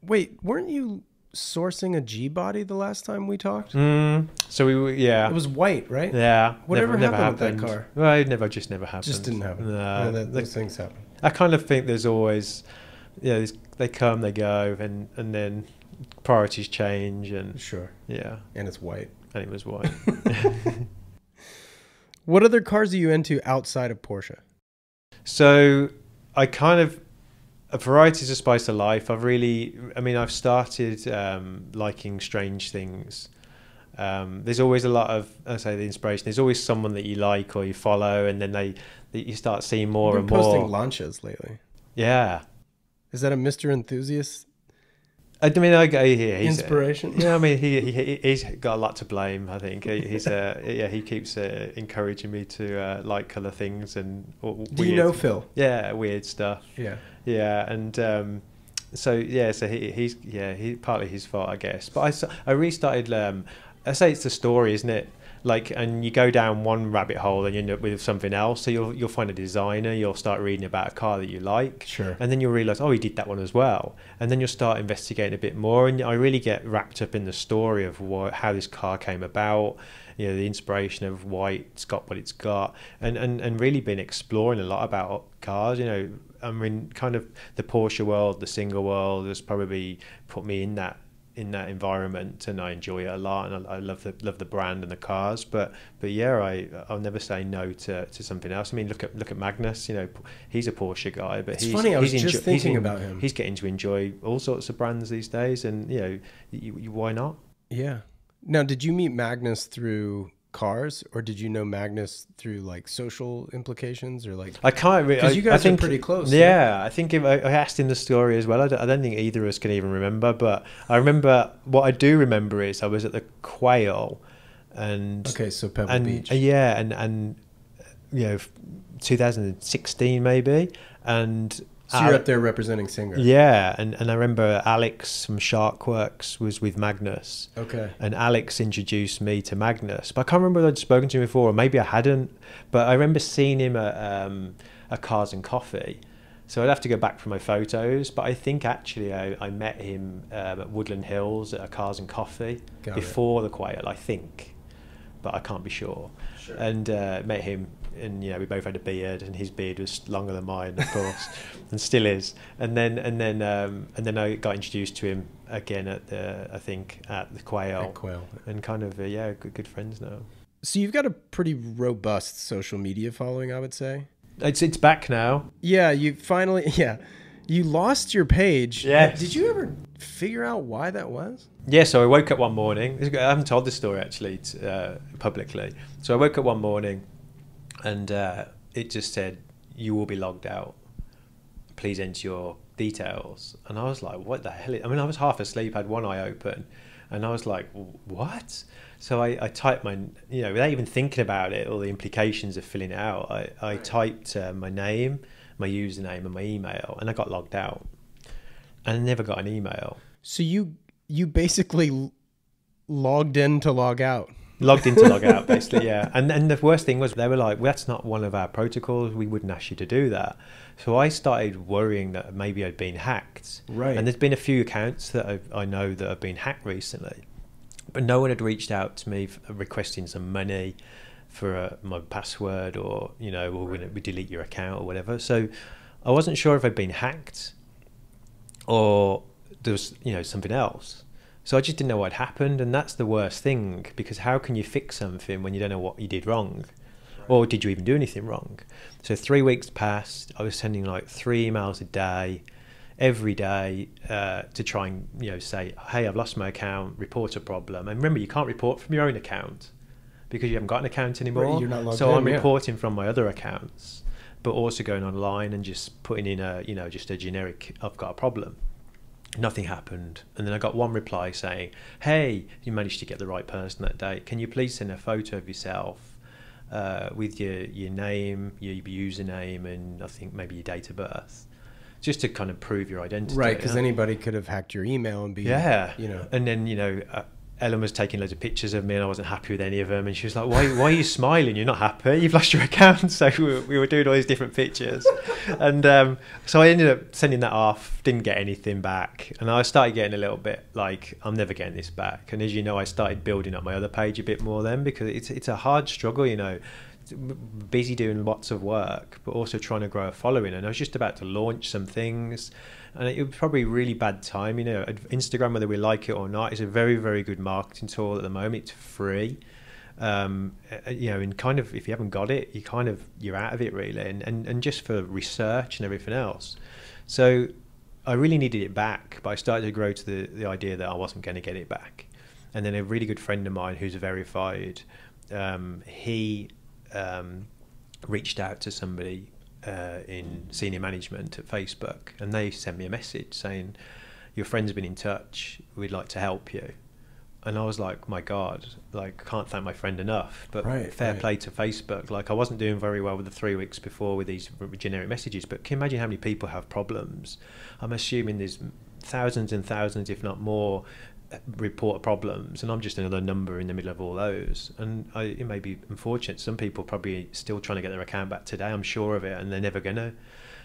Wait, weren't you sourcing a G body the last time we talked? So we were, yeah. It was white, right? Yeah. Whatever never happened with that car? Well, it just never happened. Just didn't happen. No. Those things happen. I kind of think there's always, they come, they go, and then priorities change, and Sure. yeah. And it's white. And it was white. What other cars are you into outside of Porsche? So I kind of, a variety is a spice of life. I've started liking strange things. There's always a lot of, the inspiration. There's always someone that you like or you follow, and then you start seeing more You've and been more. posting launches lately. Yeah. Is that a Mr. Enthusiast I mean, he's inspiration? Yeah, I mean, he's got a lot to blame. I think he keeps encouraging me to like colour things and Do you know Phil? Yeah, weird stuff. Yeah, and so he's partly his fault, I guess. But I restarted. I say it's the story, isn't it? Like, and you go down one rabbit hole and you end up with something else. So you'll find a designer, you'll start reading about a car that you like, sure, and then you'll realise, oh, he did that one as well, and then you'll start investigating a bit more. And I really get wrapped up in the story of how this car came about, the inspiration of why it's got what it's got, and really been exploring a lot about cars. I mean, kind of the Porsche world, the single world has probably put me in that environment, and I enjoy it a lot, and I love the brand and the cars, but yeah, I'll never say no to something else. I mean, look at Magnus, he's a Porsche guy, but it's funny, I was just thinking about him. He's getting to enjoy all sorts of brands these days, and why not? Yeah. Now, did you meet Magnus through cars, or did you know Magnus through like social implications, or like? I can't really, because you guys are pretty close. Yeah, I think if I asked him the story as well. I don't think either of us can even remember, but I remember, what I do remember is I was at the Quail, and so Pebble Beach. Yeah, and 2016 maybe, and so you're up there representing Singer. Yeah, and I remember Alex from Sharkworks was with Magnus. Okay. And Alex introduced me to Magnus. But I can't remember whether I'd spoken to him before, or maybe I hadn't. But I remember seeing him at Cars and Coffee. So I'd have to go back for my photos. But I think actually I met him at Woodland Hills at a Cars and Coffee before the Quail, I think. But I can't be sure. Sure. And met him. And we both had a beard, and his beard was longer than mine, of course, and still is. And then I got introduced to him again at the Quail. And kind of good friends now. So you've got a pretty robust social media following, I would say. It's back now. Yeah, you finally you lost your page. Yes. Did you ever figure out why that was? Yeah, so I woke up one morning. I haven't told this story actually publicly. So I woke up one morning, and it just said, "You will be logged out. Please enter your details." And I was like, "What the hell?" I mean, I was half asleep, had one eye open, and I was like, "What?" So I typed without even thinking about it or the implications of filling it out, I typed my name, my username, and my email, and I got logged out, and I never got an email. So you basically logged in to log out. Logged in to log out, basically, yeah. And the worst thing was, they were like, well, that's not one of our protocols. We wouldn't ask you to do that. So I started worrying that maybe I'd been hacked. Right. And there's been a few accounts that I know that have been hacked recently. But no one had reached out to me requesting some money for my password, or, we delete your account or whatever. So I wasn't sure if I'd been hacked or there was, something else. So I just didn't know what had happened, and that's the worst thing, because how can you fix something when you don't know what you did wrong? Or did you even do anything wrong? So 3 weeks passed. I was sending like 3 emails a day, every day, to try and say, hey, I've lost my account, report a problem. And remember, you can't report from your own account because you haven't got an account anymore. Right, you're not logged so in, I'm reporting from my other accounts, but also going online and just putting in just a generic, I've got a problem. Nothing happened. And then I got one reply saying, hey, you managed to get the right person that day. Can you please send a photo of yourself with your name, your username, and I think maybe your date of birth, just to kind of prove your identity. Right, because anybody could have hacked your email and be, And then, Ellen was taking loads of pictures of me and I wasn't happy with any of them, and she was like, why are you smiling? You're not happy? You've lost your account. So we were doing all these different pictures, and so I ended up sending that off, didn't get anything back, and I started getting a little bit like, I'm never getting this back. And as you know, I started building up my other page a bit more then, because it's a hard struggle, you know, busy doing lots of work but also trying to grow a following. And I was just about to launch some things, and it was probably really bad time. You know, Instagram, whether we like it or not, is a very, very good marketing tool at the moment. It's free, you know, and kind of if you haven't got it, you're out of it really, and just for research and everything else. So I really needed it back, but I started to grow to the idea that I wasn't going to get it back. And then a really good friend of mine who's verified, he reached out to somebody in senior management at Facebook, and they sent me a message saying, your friend's been in touch, we'd like to help you. And I was like, my God, like, can't thank my friend enough. But fair play to Facebook. Like, I wasn't doing very well with the 3 weeks before with these generic messages, but can you imagine how many people have problems? I'm assuming there's thousands and thousands, if not more, report problems, and I'm just another number in the middle of all those. And it may be unfortunate, some people probably still trying to get their account back today, I'm sure of it, and they're never gonna.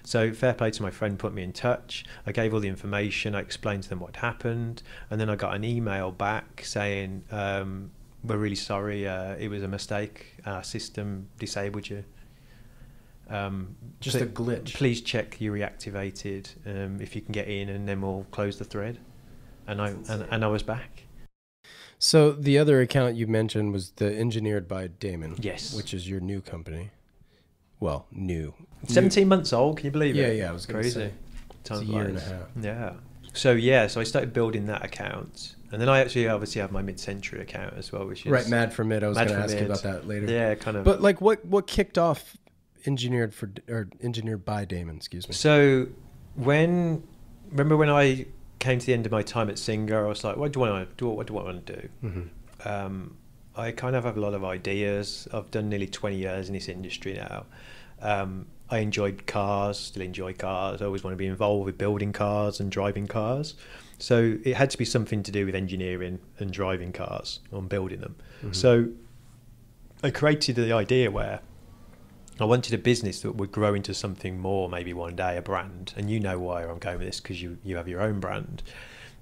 So fair play to my friend, put me in touch. I gave all the information, I explained to them what happened, and then I got an email back saying, we're really sorry, it was a mistake, our system disabled you. Just a glitch. Please check you reactivated, if you can get in, and then we'll close the thread. And I was back. So the other account you mentioned was the Engineered by Damon. Yes. Which is your new company. Well, new. 17 months old, can you believe it? Yeah, I was crazy. It's a year and a half. Yeah. So I started building that account. And then I actually obviously have my mid-century account as well, which is... Right, Mad for Mid. I was going to ask you about that later. Yeah, kind of. But like what kicked off Engineered by Damon, excuse me. So remember when I came to the end of my time at Singer, I was like, what do I want to do? What do I want to do? Mm-hmm. I kind of have a lot of ideas. I've done nearly 20 years in this industry now. I enjoyed cars, still enjoy cars. I always want to be involved with building cars and driving cars. So it had to be something to do with engineering and driving cars and building them. Mm-hmm. So I created the idea where I wanted a business that would grow into something more, maybe one day, a brand. And you know why I'm going with this, because you have your own brand.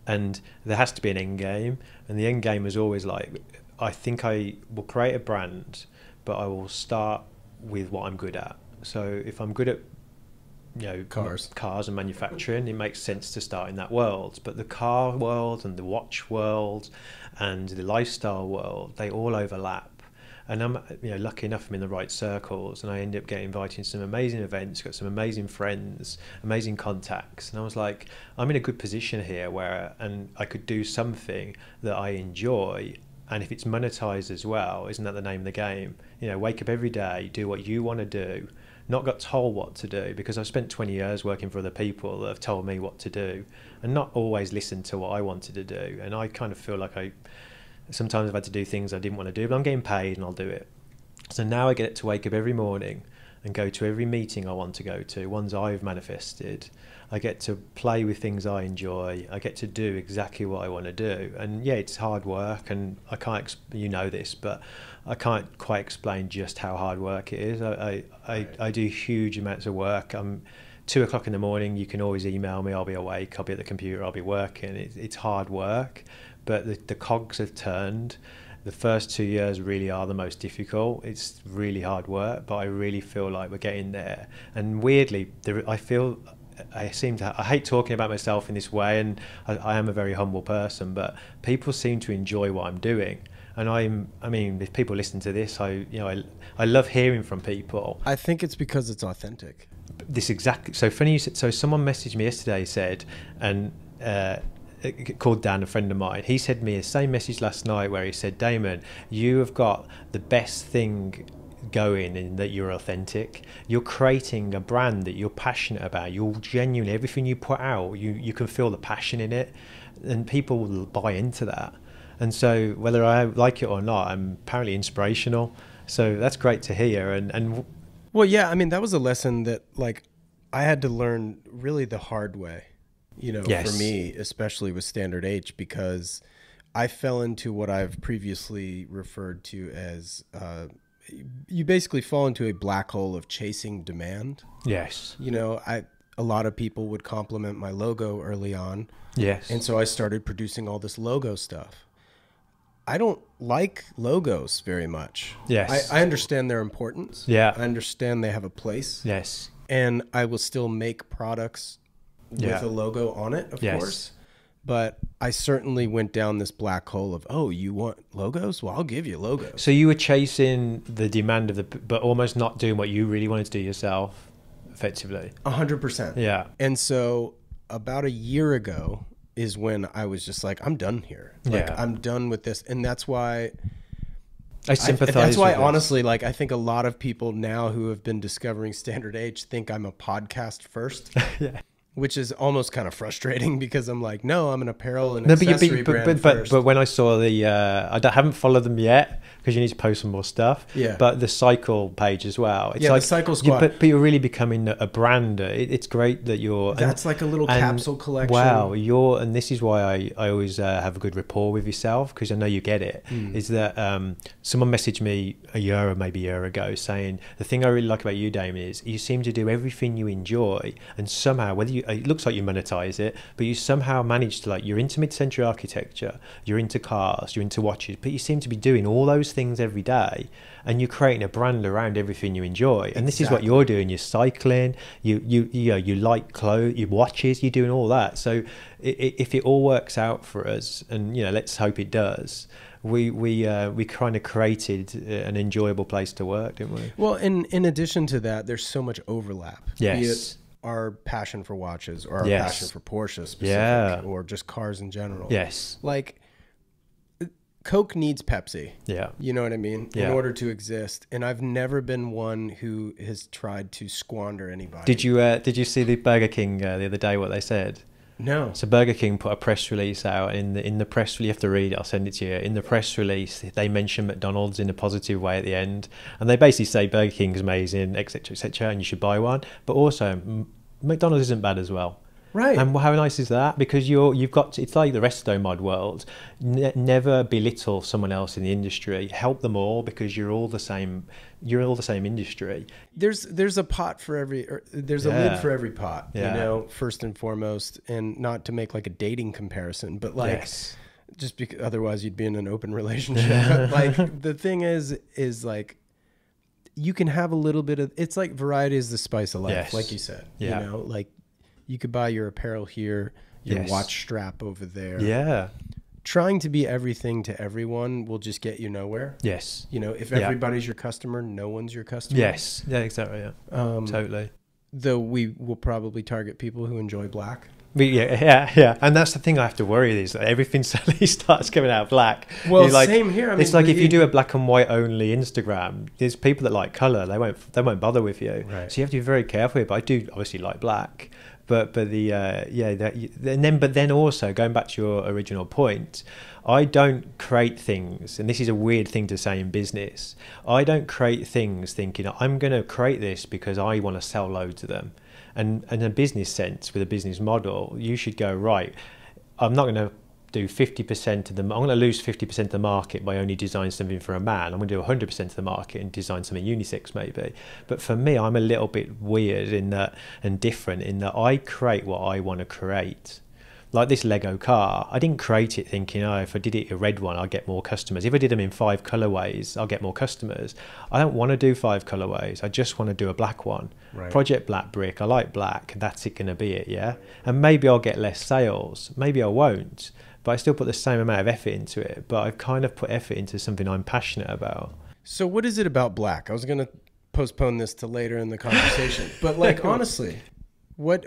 And there has to be an end game. And the end game is always like, I think I will create a brand, but I will start with what I'm good at. So if I'm good at, you know, cars and manufacturing, it makes sense to start in that world. But the car world and the watch world and the lifestyle world, they all overlap. And I'm, you know, lucky enough I'm in the right circles, and I end up getting invited to some amazing events, got some amazing friends, amazing contacts. And I was like, I'm in a good position here and I could do something that I enjoy. And if it's monetized as well, isn't that the name of the game? You know, wake up every day, do what you want to do, not got told what to do, because I've spent 20 years working for other people that have told me what to do and not always listened to what I wanted to do. And I kind of feel like sometimes I've had to do things I didn't want to do, but I'm getting paid and I'll do it. So now I get to wake up every morning and go to every meeting I want to go to, ones I've manifested. I get to play with things I enjoy. I get to do exactly what I want to do. And yeah, it's hard work, and I can't, you know this, but I can't quite explain just how hard work it is. I do huge amounts of work. 2 o'clock in the morning, you can always email me, I'll be awake, I'll be at the computer, I'll be working. It's hard work, but the cogs have turned. The first 2 years really are the most difficult. It's really hard work, but I really feel like we're getting there. And weirdly, I hate talking about myself in this way, and I am a very humble person, but people seem to enjoy what I'm doing. And I mean, if people listen to this, I love hearing from people. I think it's because it's authentic. This exactly. So funny you said. So someone messaged me yesterday, said, and called Dan, a friend of mine. He sent me the same message last night where he said, Damon, you have got the best thing going in that you're authentic. You're creating a brand that you're passionate about. You're genuinely, everything you put out, you can feel the passion in it, and people will buy into that. And so whether I like it or not, I'm apparently inspirational. So that's great to hear. And well, yeah, I mean, that was a lesson that like I had to learn really the hard way, you know, yes. For me, especially with Standard H, because I fell into what I've previously referred to as you basically fall into a black hole of chasing demand. Yes. You know, a lot of people would compliment my logo early on. Yes. And so I started producing all this logo stuff. I don't like logos very much. Yes. I understand their importance. Yeah. I understand they have a place. Yes. And I will still make products with a logo on it, of course. But I certainly went down this black hole of, oh, you want logos? Well, I'll give you logos. So you were chasing the demand of but almost not doing what you really wanted to do yourself, effectively. 100%. Yeah. And so about a year ago is when I was just like, I'm done here. Like, I'm done with this. And that's why I sympathize. That's why, with honestly, like, I think a lot of people now who have been discovering Standard H think I'm a podcast first. Yeah. Which is almost kind of frustrating because I'm like, no, I'm an apparel and accessory brand first. But when I saw the, I haven't followed them yet because you need to post some more stuff. Yeah. But the cycle page as well. It's like, the cycle squad. But you're really becoming a brand. It's great that you're. That's like a little capsule collection. Wow, and this is why I always have a good rapport with yourself because I know you get it. Is that someone messaged me a year or maybe a year ago saying the thing I really like about you, Damon, is you seem to do everything you enjoy and somehow whether you it looks like you monetize it, but you somehow manage to, like, you're into mid-century architecture, you're into cars, you're into watches, but you seem to be doing all those things every day and you're creating a brand around everything you enjoy. And this is what you're doing. You're cycling, you like clothes, your watches, you're doing all that. So if it all works out for us, and let's hope it does, we kind of created an enjoyable place to work, didn't we? Well, in addition to that, there's so much overlap. Yes. Be it our passion for watches or our passion for Porsche specific, or just cars in general. Yes. Like, Coke needs Pepsi. Yeah. You know what I mean? In order to exist. And I've never been one who has tried to squander anybody. Did you see the Burger King the other day, what they said? No. So Burger King put a press release out. In the press release, you have to read it, I'll send it to you. In the press release, they mention McDonald's in a positive way at the end. And they basically say Burger King is amazing, etc., and you should buy one. But also, McDonald's isn't bad as well. Right. And how nice is that? Because you've got it's like the resto mod world. Never belittle someone else in the industry. Help them all because you're all the same. You're all the same industry. There's a pot for every. There's a lid for every pot. Yeah. First and foremost, and not to make like a dating comparison, but like, just because otherwise you'd be in an open relationship. Like, the thing is like, you can have a little bit of. It's like variety is the spice of life, like you said. Yeah. Like. You could buy your apparel here, your watch strap over there. Yeah. Trying to be everything to everyone will just get you nowhere. Yes. If everybody's your customer, no one's your customer. Yes. Yeah, exactly. Yeah. Totally. Though we will probably target people who enjoy black. Yeah. And that's the thing I have to worry is that everything suddenly starts coming out black. Well, same here. I mean, it's like if you do a black and white only Instagram, there's people that like color. They won't bother with you. Right. So you have to be very careful. But I do obviously like black. But then also going back to your original point, I don't create things, and this is a weird thing to say in business. I don't create things thinking I'm going to create this because I want to sell loads of them. And in a business sense, with a business model, you should go, right, I'm not going to do 50% of them. I'm going to lose 50% of the market by only designing something for a man. I'm going to do 100% of the market and design something unisex maybe. But for me, I'm a little bit weird in that, and different in that I create what I want to create. Like this Lego car, I didn't create it thinking, oh, if I did it a red one, I'll get more customers. If I did them in 5 colorways, I'll get more customers. I don't want to do 5 colorways. I just want to do a black one. Right. Project Black Brick, I like black. That's it going to be it, yeah? And maybe I'll get less sales. Maybe I won't. But I still put the same amount of effort into it. But I've kind of put effort into something I'm passionate about. So what is it about black? I was going to postpone this to later in the conversation. But like, honestly, what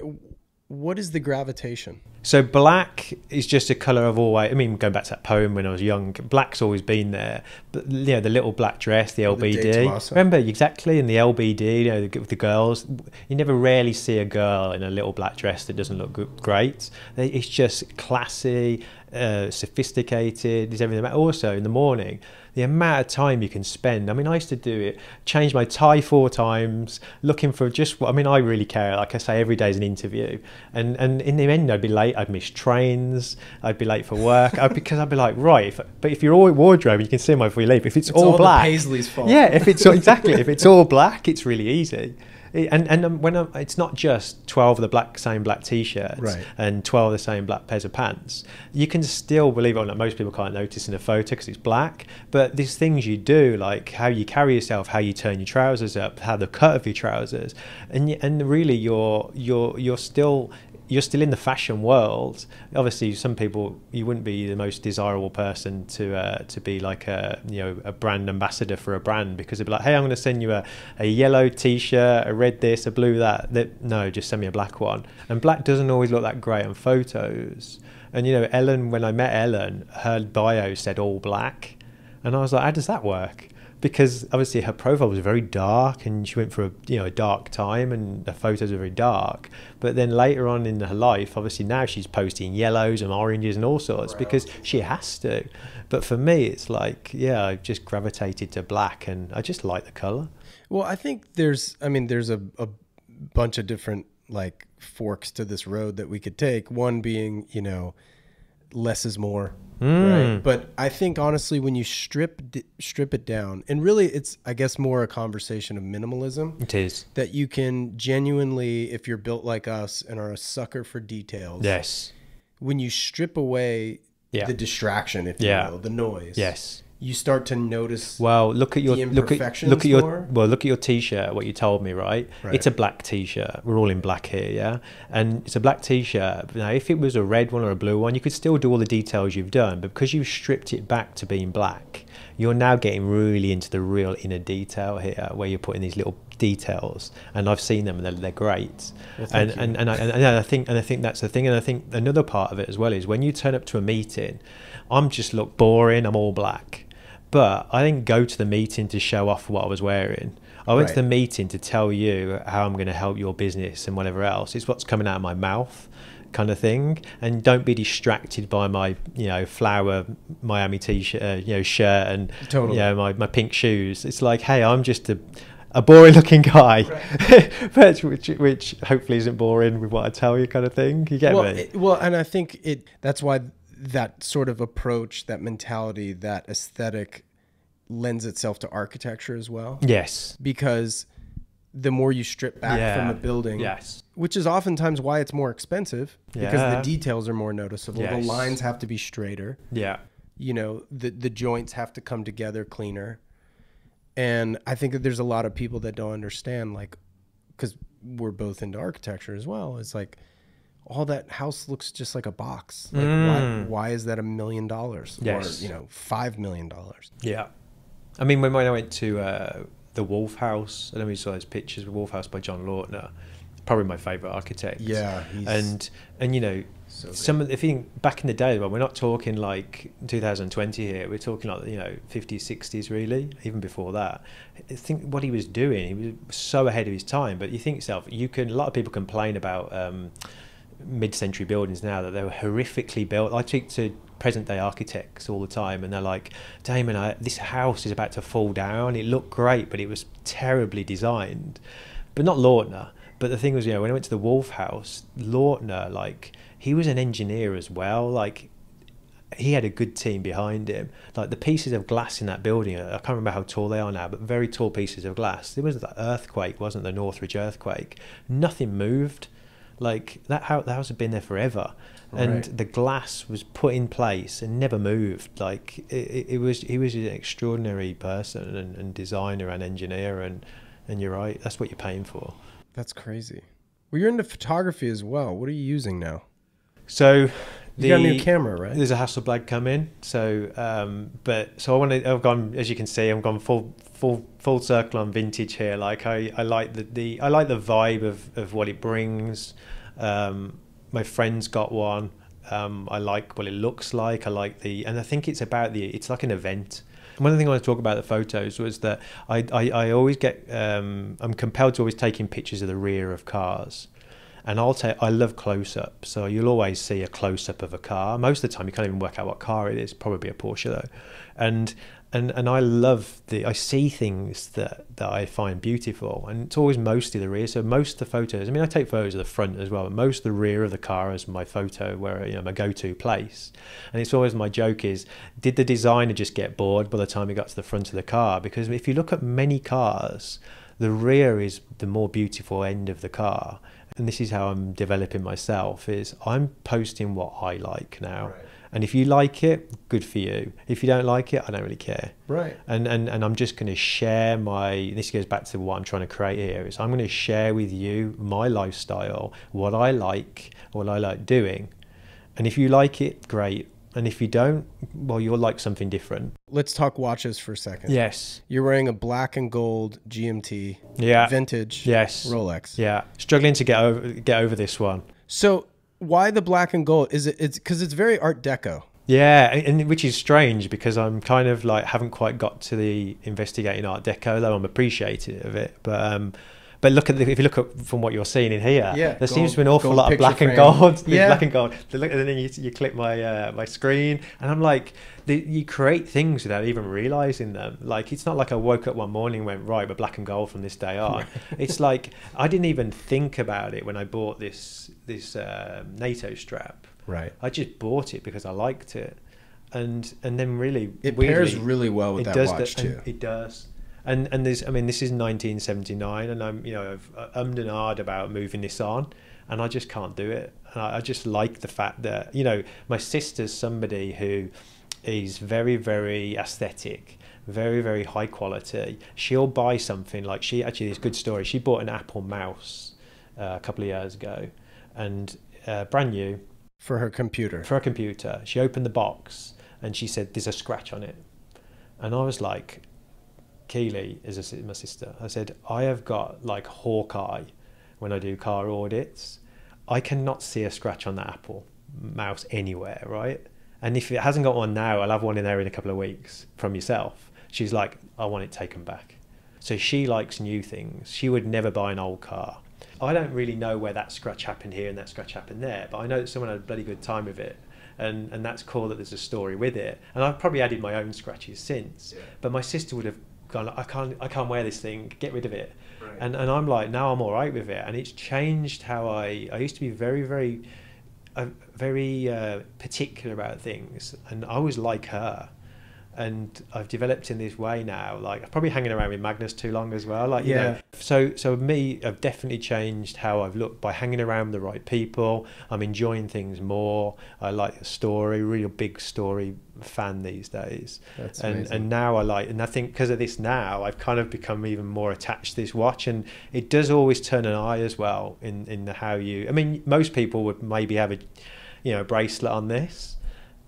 is the gravitation? So black is just a colour I've always, I mean, going back to that poem when I was young, black's always been there. But, the little black dress, the LBD. Remember, exactly, in the LBD, the girls, you never rarely see a girl in a little black dress that doesn't look great. It's just classy, sophisticated, there's everything. Also, in the morning, the amount of time you can spend. I mean, I used to do it, change my tie 4 times, looking for just what, I mean, I really care. Like I say, every day is an interview. And in the end, I'd be late I'd miss trains. I'd be late for work. Because I'd be like, right, but if you're all wardrobe, you can see my before you leave. If it's all black, the Paisley's fault. Yeah, if it's exactly if it's all black, it's really easy. It's not just 12 of the same black t-shirts, right, and 12 of the same black pairs of pants. You can still, believe it or not, most people can't notice in a photo because it's black, but there's things you do, like how you carry yourself, how you turn your trousers up, how the cut of your trousers, and really you're still in the fashion world. Obviously, some people, you wouldn't be the most desirable person to be like a brand ambassador for a brand, because they'd be like, hey, I'm going to send you a yellow t-shirt, a red this, a blue that. No, just send me a black one. And black doesn't always look that great on photos. And Ellen, when I met Ellen, her bio said all black, and I was like, how does that work? Because obviously her profile was very dark, and she went through a dark time, and the photos were very dark. But then later on in her life, obviously now she's posting yellows and oranges and all sorts, right, because she has to. But for me, it's like, I've just gravitated to black, and I just like the color. Well, I think there's a bunch of different like forks to this road that we could take. One being, less is more. Right. But I think honestly, when you strip it down, and really it's, I guess, more a conversation of minimalism. It is. That you can genuinely, if you're built like us and are a sucker for details. Yes. When you strip away the distraction, if you will, the noise. Yes. You start to notice. Well, look at your t-shirt. What you told me, right? Right. It's a black t-shirt. We're all in black here, yeah. And it's a black t-shirt. Now, if it was a red one or a blue one, you could still do all the details you've done. But because you've stripped it back to being black, you're now getting really into the real inner detail here, where you're putting these little details. And I've seen them, and they're great. Well, and I think that's the thing. And I think another part of it as well is when you turn up to a meeting, I'm just look boring. I'm all black. But I didn't go to the meeting to show off what I was wearing. I went to the meeting to tell you how I'm going to help your business and whatever else. It's what's coming out of my mouth, kind of thing. And don't be distracted by my, flower Miami t-shirt, shirt, and my pink shoes. It's like, hey, I'm just a boring looking guy, right. But which hopefully isn't boring with what I tell you, kind of thing. You get me? And I think that's why that sort of approach, that mentality, that aesthetic lends itself to architecture as well. Yes. Because the more you strip back from a building, which is oftentimes why it's more expensive, because the details are more noticeable. The lines have to be straighter. Yeah. The joints have to come together cleaner. And I think that there's a lot of people that don't understand, like, because we're both into architecture as well. It's like, all that house looks just like a box. Like, why is that $1 million? Yes. Or, $5 million? Yeah. I mean, when I went to the Wolf House, I don't know if you saw those pictures of Wolf House by John Lautner, probably my favourite architect. Yeah. And so some of the thing back in the day, well, we're not talking like 2020 here, we're talking like 50s, 60s really, even before that. I think what he was doing, he was so ahead of his time. But you think yourself, a lot of people complain about mid-century buildings now, that they were horrifically built. I speak to present-day architects all the time, and they're like, Damon, this house is about to fall down. It looked great, but it was terribly designed. But not Lautner. But the thing was, when I went to the Wolf House, Lautner, like, he was an engineer as well. Like, he had a good team behind him. Like, the pieces of glass in that building, I can't remember how tall they are now, but very tall pieces of glass. There was that earthquake, wasn't the Northridge earthquake? Nothing moved. Like, that house had been there forever, and the glass was put in place and never moved. Like, he was an extraordinary person and designer and engineer, and you're right, that's what you're paying for. That's crazy. Well, you're into photography as well. What are you using now? So you got a new camera, right? There's a Hasselblad come in. So I've gone, as you can see, I've gone full circle on vintage here. Like, I like the vibe of what it brings. My friend's got one. I like what it looks like. And I think it's like an event. One of the things I want to talk about the photos was that I always get, I'm compelled to always taking pictures of the rear of cars. And I love close-up, so you'll always see a close-up of a car. Most of the time, you can't even work out what car it is. Probably a Porsche though. And and I see things that I find beautiful, and it's always mostly the rear. So most of the photos, I mean, I take photos of the front as well, but most of the rear of the car is my photo, where, you know, my go-to place. And it's always, my joke is, did the designer just get bored by the time he got to the front of the car? Because if you look at many cars, the rear is the more beautiful end of the car. And this is how I'm developing myself, is I'm posting what I like now. Right. And if you like it, good for you. If you don't like it, I don't really care. Right. And I'm just going to share this goes back to what I'm trying to create here, is I'm going to share with you my lifestyle, what I like doing. And if you like it, great. And if you don't, well, you'll like something different. Let's talk watches for a second. Yes. You're wearing a black and gold GMT. Yeah. Vintage. Yes. Rolex. Yeah. Struggling to get over this one. So why the black and gold? It's because it's very Art Deco. Yeah, and which is strange, because I'm kind of like, haven't quite got to the investigating Art Deco, though I'm appreciative of it. But look at if you look at from what you're seeing in here, there seems to be an awful lot of black and gold. Yeah, black and gold. And then you click my my screen, and I'm like, you create things without even realizing them. Like, it's not like I woke up one morning and went, right, we're black and gold from this day on. It's like, I didn't even think about it when I bought this NATO strap. Right. I just bought it because I liked it, and then really it pairs really well with that watch too. It does. And there's, I mean, this is 1979, and I'm, you know, I've ummed and ahed about moving this on, and I just can't do it. And I just like the fact that, you know, my sister's somebody who is very, very aesthetic, very, very high quality. She'll buy something like, it's a good story. She bought an Apple mouse a couple of years ago, and brand new. For her computer. For her computer. She opened the box and she said, there's a scratch on it. And I was like, Keely is my sister. I said, I have got like Hawkeye when I do car audits. I cannot see a scratch on that Apple mouse anywhere, right? And if it hasn't got one now, I'll have one in there in a couple of weeks from yourself. She's like, I want it taken back. So she likes new things. She would never buy an old car. I don't really know where that scratch happened here and that scratch happened there, but I know that someone had a bloody good time with it. And that's cool that there's a story with it. And I've probably added my own scratches since. Yeah. But my sister would have gone, I can't wear this thing, get rid of it. Right. And I'm like, now I'm all right with it. And it's changed how I used to be very, very, very particular about things. And I was like her. And I've developed in this way now. Like, I'm probably hanging around with Magnus too long as well. Like, you know, so me, I've definitely changed how I've looked by hanging around with the right people. I'm enjoying things more. I like the story, real big story fan these days. That's amazing. And now and I think because of this now, I've kind of become even more attached to this watch, and it does always turn an eye as well in how you. I mean, most people would maybe have a bracelet on this.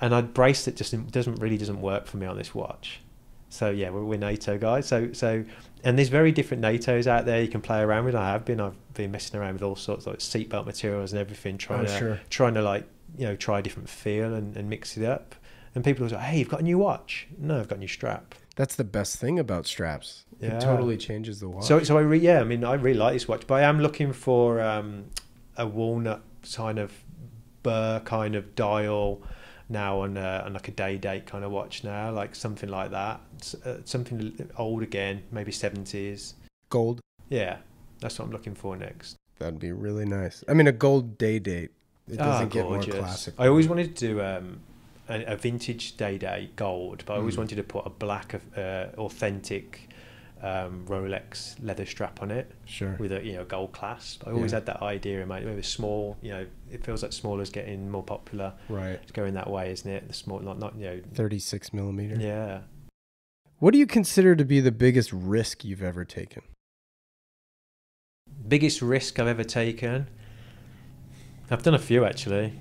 And a bracelet just doesn't work for me on this watch. So yeah, we're NATO guys. So and there's very different NATOs out there you can play around with. I've been messing around with all sorts of like seatbelt materials and everything, trying to like, you know, try a different feel and mix it up. And people are like, hey, you've got a new watch? No, I've got a new strap. That's the best thing about straps. Yeah. It totally changes the watch. So I really like this watch, but I am looking for a walnut kind of burr kind of dial now on like a day date kind of watch now, like something like that, something old again, maybe 70s. Gold? Yeah, that's what I'm looking for next. That'd be really nice. I mean, a gold day date, it doesn't get more classic. I always wanted to do a vintage day date gold, but I always wanted to put a black authentic Rolex leather strap on it, with a gold clasp. I always had that idea in mind. Maybe small, it feels like small is getting more popular. Right, it's going that way, isn't it? The small, not 36 millimeter. Yeah. What do you consider to be the biggest risk you've ever taken? Biggest risk I've ever taken? I've done a few actually,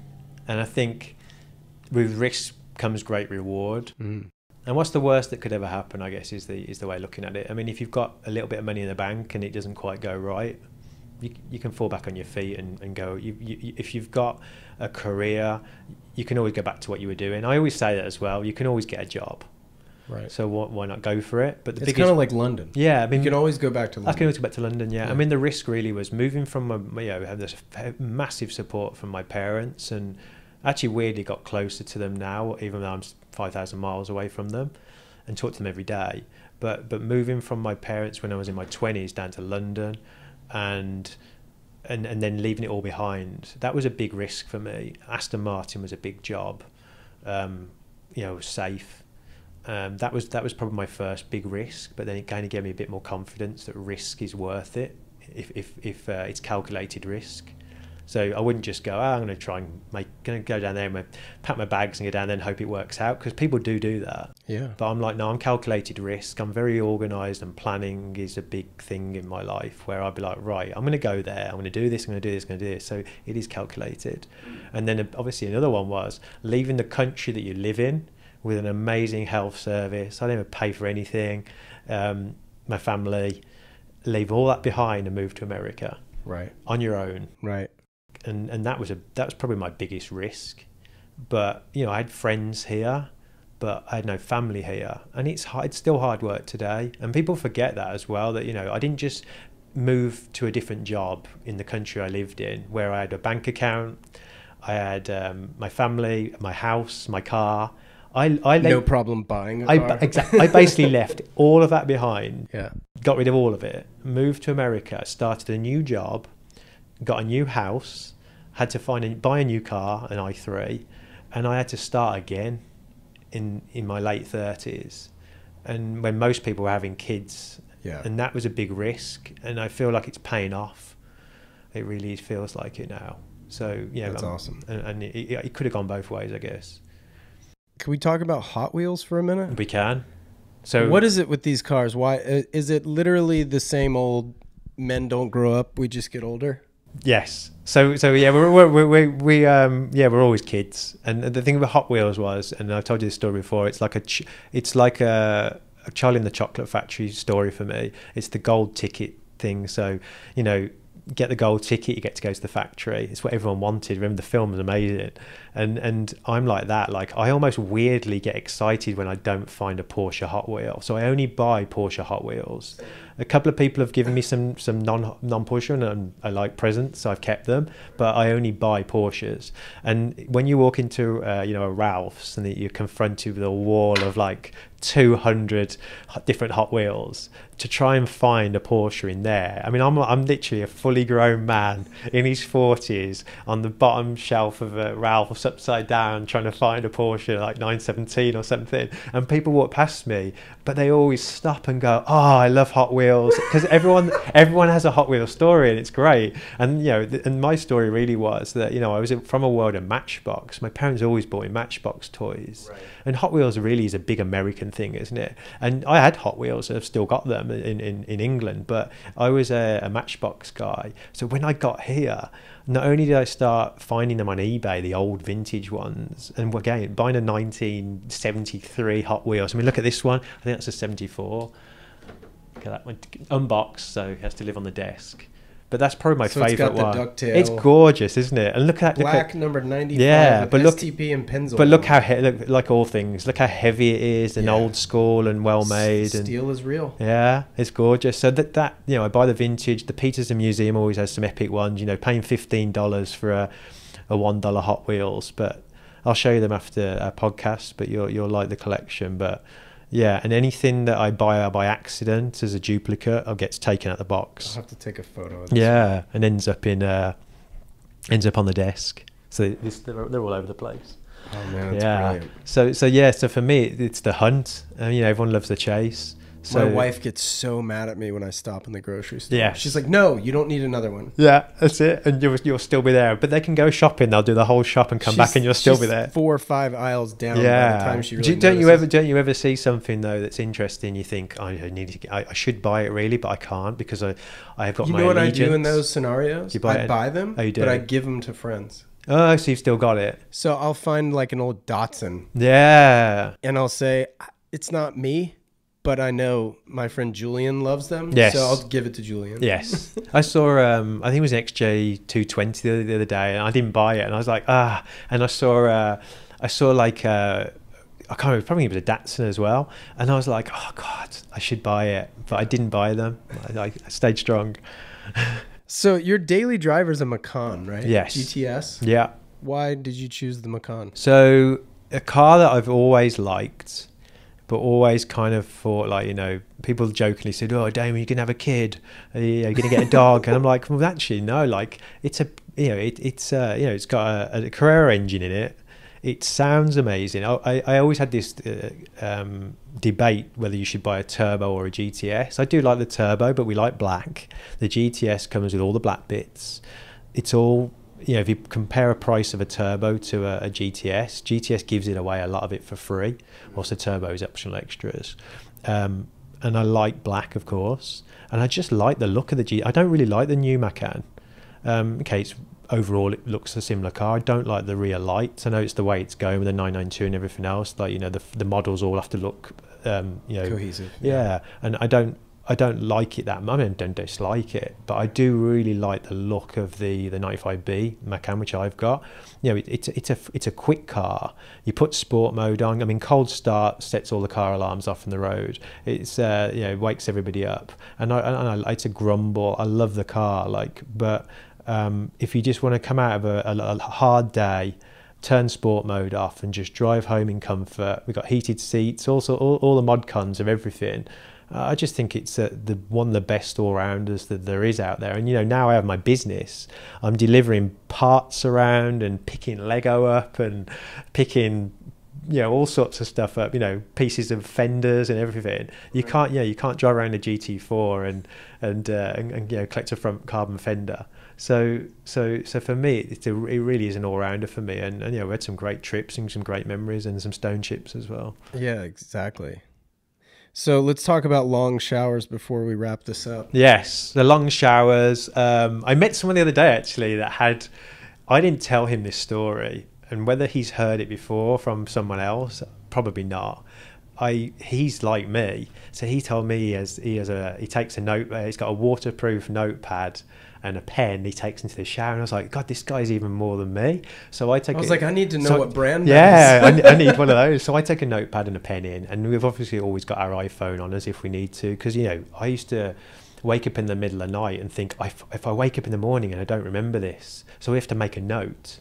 and I think with risk comes great reward. And what's the worst that could ever happen, I guess, is the way of looking at it. I mean, if you've got a little bit of money in the bank and it doesn't quite go right, you can fall back on your feet and go. If you've got a career, you can always go back to what you were doing. I always say that as well. You can always get a job. Right. So why not go for it? But it's kind of like London. Yeah, I mean, you can always go back to London. I can always go back to London. Yeah. I mean, the risk really was moving from have this massive support from my parents, and actually weirdly got closer to them now, even though I'm 5,000 miles away from them. and talk to them every day. But moving from my parents when I was in my 20s down to London, and then leaving it all behind, that was a big risk for me. Aston Martin was a big job, safe. That was probably my first big risk, but then it kind of gave me a bit more confidence that risk is worth it if it's calculated risk. So I wouldn't just go, I'm going to go down there and pack my bags and go down there and hope it works out, because people do that. Yeah. But I'm like, no, I'm calculated risk. I'm very organised, and planning is a big thing in my life, where I'd be like, right, I'm going to go there. I'm going to do this. I'm going to do this. I'm going to do this. So it is calculated. And then obviously another one was leaving the country that you live in with an amazing health service. I didn't even pay for anything. My family, leave all that behind and move to America. Right. On your own. Right. And that was probably my biggest risk. But I had friends here, but I had no family here, and it's still hard work today. And people forget that as well, that I didn't just move to a different job in the country I lived in, where I had a bank account, I had my family, my house, my car. I no problem buying a car. Exactly. I basically left all of that behind. Yeah. Got rid of all of it. Moved to America. Started a new job. Got a new house. Had to buy a new car, an i3, and I had to start again in my late 30s, and when most people were having kids. Yeah. And that was a big risk, and I feel like it's paying off. It really feels like it now. So yeah, that's awesome. And it could have gone both ways, I guess. Can we talk about Hot Wheels for a minute? We can. So what is it with these cars? Why is it literally the same old men don't grow up, we just get older? Yes. So yeah, we're always kids. And the thing about Hot Wheels was, and I've told you this story before, it's like a Charlie and the Chocolate Factory story for me. It's the gold ticket thing. So get the gold ticket, you get to go to the factory. It's what everyone wanted. Remember, the film was amazing, and I'm like that. Like, I almost weirdly get excited when I don't find a Porsche Hot Wheel. So I only buy Porsche Hot Wheels. A couple of people have given me some non-Porsche, and I like presents, so I've kept them. But I only buy Porsches. And when you walk into a Ralph's, and you're confronted with a wall of like 200 different Hot Wheels, to try and find a Porsche in there. I mean, I'm literally a fully grown man in his 40s on the bottom shelf of a Ralph's upside down trying to find a Porsche like 917 or something. And people walk past me, but they always stop and go, "Oh, I love Hot Wheels," because everyone has a Hot Wheels story, and it's great. And and my story really was that I was from a world of Matchbox. My parents always bought me Matchbox toys, right. And Hot Wheels really is a big American thing, isn't it? And I had Hot Wheels, and I've still got them in England, but I was a Matchbox guy. So when I got here, not only did I start finding them on eBay, the old vintage ones, and again buying a 1973 Hot Wheels. I mean, look at this one. I think that's a 74. Look at that one, unboxed, so it has to live on the desk. But that's probably my favourite one. Ducktail. It's gorgeous, isn't it? And look at black number 95. Yeah, but look, STP and Pennzoil. But look how like all things, look how heavy it is, and old school and well made. Steel is real. Yeah, it's gorgeous. So that I buy the vintage. The Peterson Museum always has some epic ones. Paying $15 for a $1 Hot Wheels, but I'll show you them after our podcast. But you'll like the collection, but. Yeah, and anything that I buy by accident as a duplicate, or gets taken out the box. I'll have to take a photo of this. Yeah, and ends up on the desk. So they're all over the place. Oh man, that's brilliant. So for me, it's the hunt. Everyone loves the chase. So my wife gets so mad at me when I stop in the grocery store. Yeah, she's like, "No, you don't need another one." Yeah, that's it. And you'll still be there. But they can go shopping. They'll do the whole shop and come back, and you'll still be there. 4 or 5 aisls down. Yeah. By the time she really don't you ever see something though that's interesting? You think, oh, I should buy it really, but I can't because I have got my allegiance. You know what I do in those scenarios? I buy them, but I give them to friends. Oh, so you've still got it. So I'll find like an old Datsun. Yeah. And I'll say, it's not me, but I know my friend Julian loves them. Yes. So I'll give it to Julian. Yes. I saw, I think it was an XJ220 the other day, and I didn't buy it. And I was like, and I saw like, I can't remember, probably it was a Datsun as well. And I was like, oh God, I should buy it. But I didn't buy them. I stayed strong. So your daily driver's a Macan, right? Yes. GTS? Yeah. Why did you choose the Macan? So a car that I've always liked, but always kind of thought like, you know, people jokingly said, "Oh, Damon, you're gonna have a kid, you're gonna get a dog," and I'm like, well, actually, no, like it's a, you know, it's you know, it's got a Carrera engine in it. It sounds amazing. I always had this debate whether you should buy a turbo or a GTS. I do like the turbo, but we like black. The GTS comes with all the black bits. It's all, you know, if you compare a price of a turbo to a GTS gives it away a lot of it for free. Also, turbo is optional extras. And I like black, of course. And I just like the look of the I don't really like the new Macan. Okay, it's overall it looks a similar car. I don't like the rear lights. I know it's the way it's going with the 992 and everything else. Like, you know, the models all have to look, you know, cohesive. Yeah, and I don't like it that much. I mean, I don't dislike it, but I do really like the look of the 95B Macan, which I've got. You know, it's a quick car. You put sport mode on. I mean, cold start sets all the car alarms off on the road. It's you know, wakes everybody up, and it's a grumble. I love the car, like, but if you just want to come out of a hard day, turn sport mode off and just drive home in comfort. We've got heated seats, also all the mod cons of everything. I just think it's one of the best all-rounders that there is out there. And, you know, now I have my business. I'm delivering parts around and picking Lego up and picking, you know, all sorts of stuff up, you know, pieces of fenders and everything. You can't, you can't drive around a GT4 and you know, collect a front carbon fender. So for me, it really is an all-rounder for me, and you know, we had some great trips and some great memories and some stone chips as well. Yeah, exactly. So let's talk about long showers before we wrap this up. Yes, the long showers. I met someone the other day actually that had, I didn't tell him this story, and whether he's heard it before from someone else, probably not. He's like me, so he told me he takes a note. He's got a waterproof notepad and a pen he takes into the shower, and I was like, God, this guy's even more than me. So I was like, I need to know what brand that is. I need one of those. So I take a notepad and a pen in, and we've obviously always got our iPhone on us if we need to, because, you know, I used to wake up in the middle of the night and think, if I wake up in the morning and I don't remember this, so we have to make a note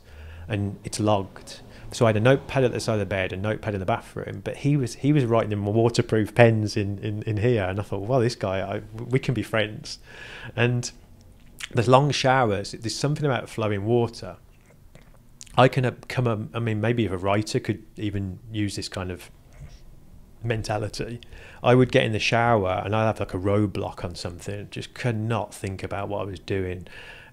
and it's logged. So I had a notepad at the side of the bed, a notepad in the bathroom, but he was writing in waterproof pens in here, and I thought, well, this guy, we can be friends. And the long showers, there's something about flowing water. I mean, maybe if a writer could even use this kind of mentality, I would get in the shower and I'd have like a roadblock on something, just could not think about what I was doing.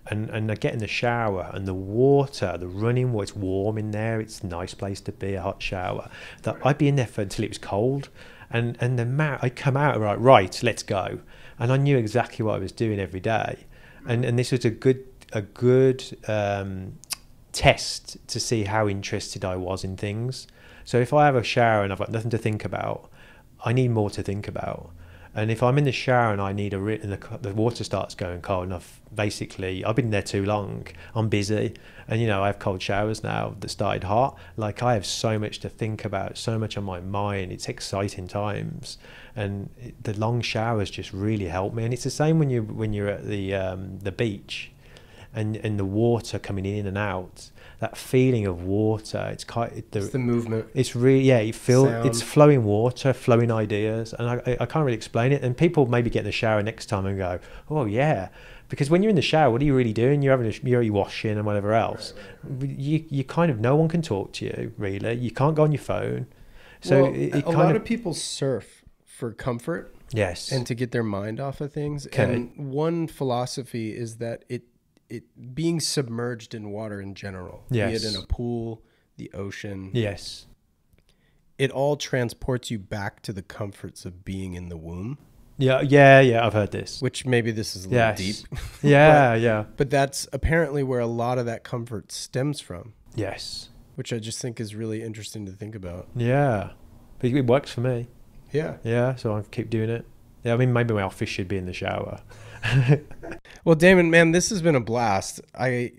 And I get in the shower and the water, the running water, it's warm in there, it's a nice place to be, a hot shower. That I'd be in there until it was cold, and I'd come out right, let's go. And I knew exactly what I was doing every day. And this was a good test to see how interested I was in things. So if I have a shower and I've got nothing to think about, I need more to think about. And if I'm in the shower and I need and the water starts going cold enough, basically I've been there too long, I'm busy, and you know, I have cold showers now that started hot. Like, I have so much to think about, so much on my mind. It's exciting times, and the long showers just really help me. And it's the same when you're at the beach, and the water coming in and out. That feeling of water, it's the movement. It's really, yeah, it's flowing water, flowing ideas, and I can't really explain it. And people maybe get in the shower next time and go, oh yeah, because when you're in the shower, what are you really doing? You're washing and whatever else. Right. You kind of, no one can talk to you really. You can't go on your phone. So well, a lot of people surf for comfort. Yes, and to get their mind off of things. Okay. And one philosophy is that it being submerged in water in general, yes, be it in a pool, the ocean, yes, it all transports you back to the comforts of being in the womb. Yeah, I've heard this. Which maybe this is a little deep. Yeah. But that's apparently where a lot of that comfort stems from. Yes. Which I just think is really interesting to think about. Yeah. But it works for me. Yeah. Yeah, so I keep doing it. Yeah, I mean, maybe my office should be in the shower. Well, Damon, man, this has been a blast. I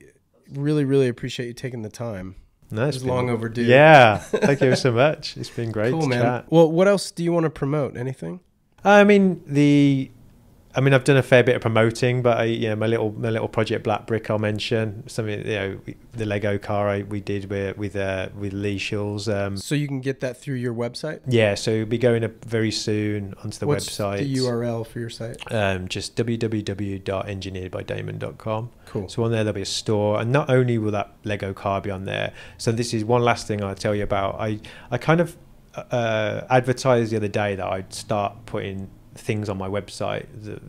really, really appreciate you taking the time. No, it's long overdue. Yeah, thank you so much. It's been great to man. chat. Well, what else do you want to promote? Anything? I mean, the I mean, I've done a fair bit of promoting, but my little project Black Brick, I'll mention something. The Lego car we did with Lee Schulz. So you can get that through your website. Yeah, so we'll be going up very soon onto the website. What's the URL for your site? Just www.engineeredbydamon.com. Cool. So on there there'll be a store, and not only will that Lego car be on there. So this is one last thing I'll tell you about. I kind of advertised the other day that I'd start putting things on my website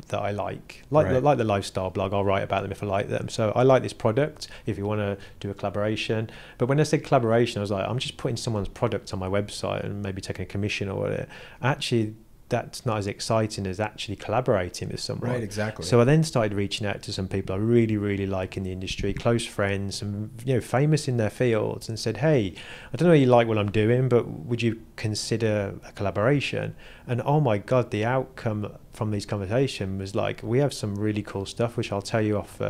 that I like the lifestyle blog. I'll write about them if I like them. So I like this product if you want to do a collaboration. But when I said collaboration, I was like, I'm just putting someone's product on my website and maybe taking a commission or whatever. Actually, that's not as exciting as actually collaborating with someone. Right, exactly. So I then started reaching out to some people I really, really like in the industry, close friends, and famous in their fields, and said, hey, I don't know if you like what I'm doing, but would you consider a collaboration? And oh my God, the outcome from these conversations was like, we have some really cool stuff, which I'll tell you off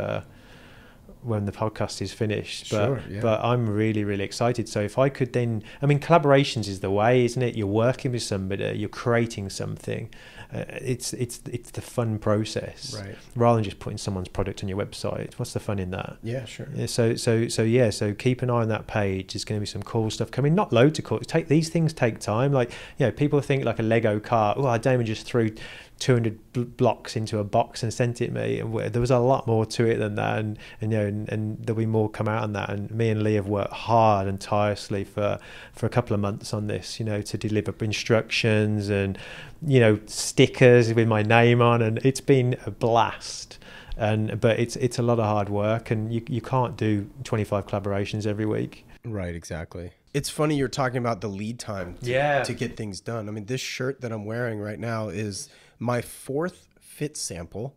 when the podcast is finished. But I'm really, really excited. So if I could then, I mean, collaborations is the way, isn't it? You're working with somebody, you're creating something. It's the fun process, right? Rather than just putting someone's product on your website. What's the fun in that? Yeah, sure. So keep an eye on that page. There's going to be some cool stuff coming. Not loads of cool. These things take time. Like, people think like a Lego car. Oh, Damon just threw 200 blocks into a box and sent it me, and there was a lot more to it than that, and there'll be more come out on that. And me and Lee have worked hard and tirelessly for a couple of months on this, to deliver instructions and stickers with my name on, and it's been a blast. But it's a lot of hard work, and you can't do 25 collaborations every week. Right, exactly. It's funny you're talking about the lead time to get things done. I mean, this shirt that I'm wearing right now is my 4th fit sample,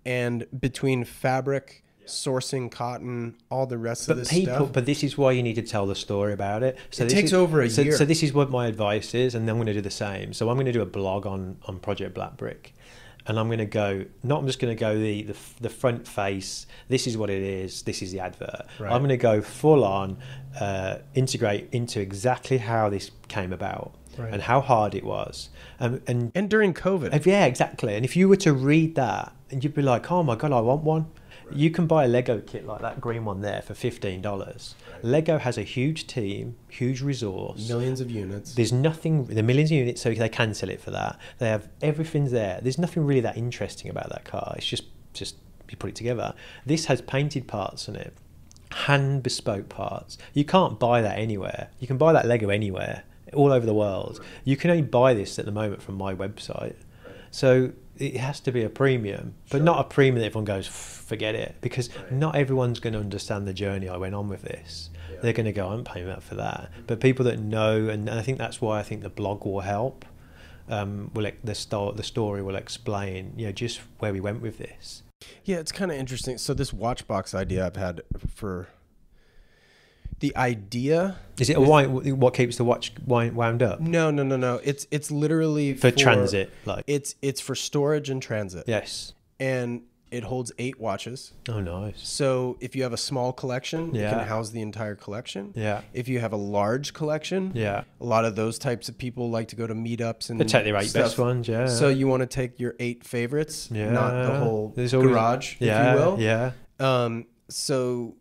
and between fabric, sourcing cotton, all the rest of this stuff. But this is why you need to tell the story about it. So it takes over a year. So this is what my advice is, and then I'm going to do the same. So I'm going to do a blog on Project Black Brick. And I'm going to go, I'm just going to go the front face, this is what it is, this is the advert. Right. I'm going to go full on, integrate into exactly how this came about. Right. And how hard it was. And during COVID. Yeah, exactly. And if you were to read that, and you'd be like, oh my God, I want one. Right. You can buy a Lego kit like that green one there for $15. Right. Lego has a huge team, huge resource. Millions of units. There's nothing, the millions of units, so they can sell it for that. They have, everything's there. There's nothing really that interesting about that car. It's just you put it together. This has painted parts on it, hand bespoke parts. You can't buy that anywhere. You can buy that Lego anywhere, all over the world. Right. You can only buy this at the moment from my website. Right. So it has to be a premium, but not a premium that everyone goes, forget it, because not everyone's going to understand the journey I went on with this. Yeah. They're going to go, I'm paying that for that. But people that know, and I think that's why I think the blog will help. The story will explain, just where we went with this. Yeah, it's kind of interesting. So this watch box idea I've had for... The idea is it what keeps the watch wound up? No. It's literally for transit. Like it's for storage and transit. Yes, and it holds 8 watches. Oh, nice. So if you have a small collection, it can house the entire collection. Yeah. If you have a large collection, a lot of those types of people like to go to meetups and they take their 8 best ones. Yeah. So you want to take your 8 favorites, not the whole garage, if you will. Yeah. So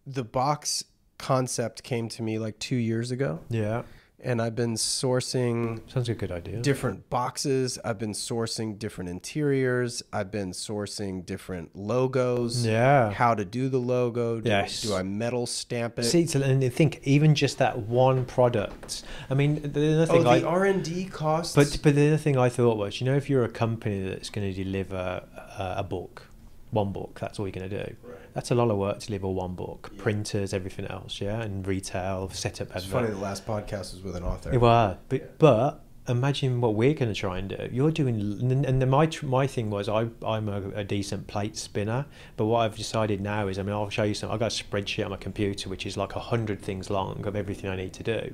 the box concept came to me like 2 years ago. Yeah. And I've been sourcing... Sounds like a good idea. ...different boxes. I've been sourcing different interiors. I've been sourcing different logos. Yeah. How to do the logo. Yes. Do I metal stamp it? See, and I think even just that one product. I mean, the other thing the R&D costs. But the other thing I thought was, if you're a company that's going to deliver a book, one book, that's all you're going to do. Right. That's a lot of work to deliver one book. Yeah. Printers, everything else, and retail, setup. It's funny, the last podcast was with an author. It was, but imagine what we're going to try and do. You're doing, and my thing was, I'm a decent plate spinner, but what I've decided now is, I'll show you I've got a spreadsheet on my computer which is like 100 things long of everything I need to do.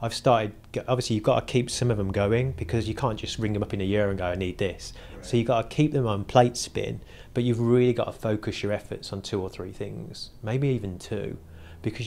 I've started, obviously you've got to keep some of them going, because you can't just ring them up in a year and go, I need this. Right. So you've got to keep them on plate spin, but you've really got to focus your efforts on 2 or 3 things, maybe even 2, because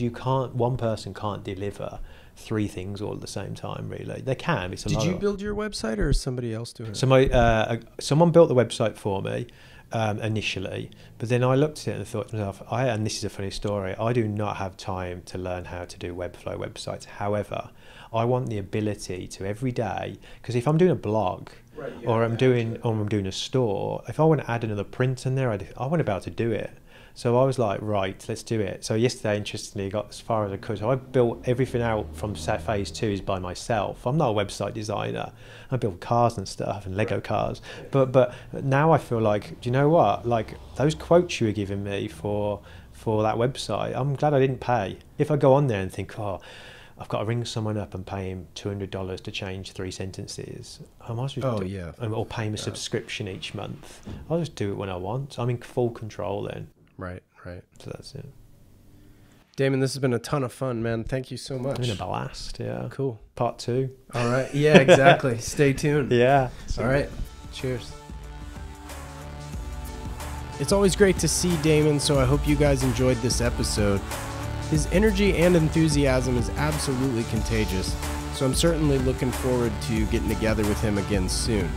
one person can't deliver 3 things all at the same time, really. They can. It's a lot. Did you build your website, or is somebody else doing it? So someone built the website for me initially, but then I looked at it and thought to myself, and this is a funny story, I do not have time to learn how to do Webflow websites. However, I want the ability to every day, because if I'm doing a blog, right, or I'm doing a store, if I want to add another print in there, I want to be able to do it. So I was like, right, let's do it. So yesterday, interestingly, I got as far as I could. So I built everything out from phase 2 is by myself. I'm not a website designer. I build cars and stuff and Lego cars. But now I feel like, do you know what? Like those quotes you were giving me for that website, I'm glad I didn't pay. If I go on there and think, oh, I've got to ring someone up and pay him $200 to change 3 sentences, I might as well or pay him a subscription each month. I'll just do it when I want. I'm in full control then. Right. So that's it. Damon, this has been a ton of fun, man. Thank you so much. It's been a blast, yeah. Cool. Part 2. All right. Yeah, exactly. Stay tuned. Yeah. All right. Cheers. It's always great to see Damon, so I hope you guys enjoyed this episode. His energy and enthusiasm is absolutely contagious, so I'm certainly looking forward to getting together with him again soon.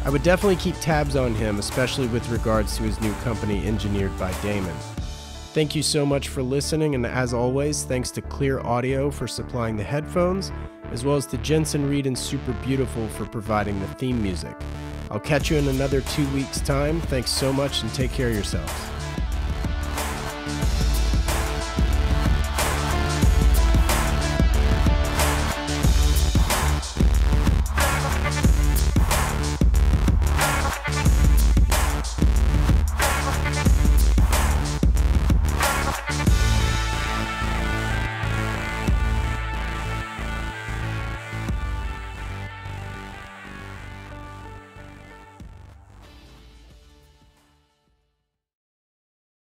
I would definitely keep tabs on him, especially with regards to his new company, Engineered by Damon. Thank you so much for listening, and as always, thanks to Clear Audio for supplying the headphones, as well as to Jensen Reed and Super Beautiful for providing the theme music. I'll catch you in another 2 weeks' time. Thanks so much, and take care of yourselves.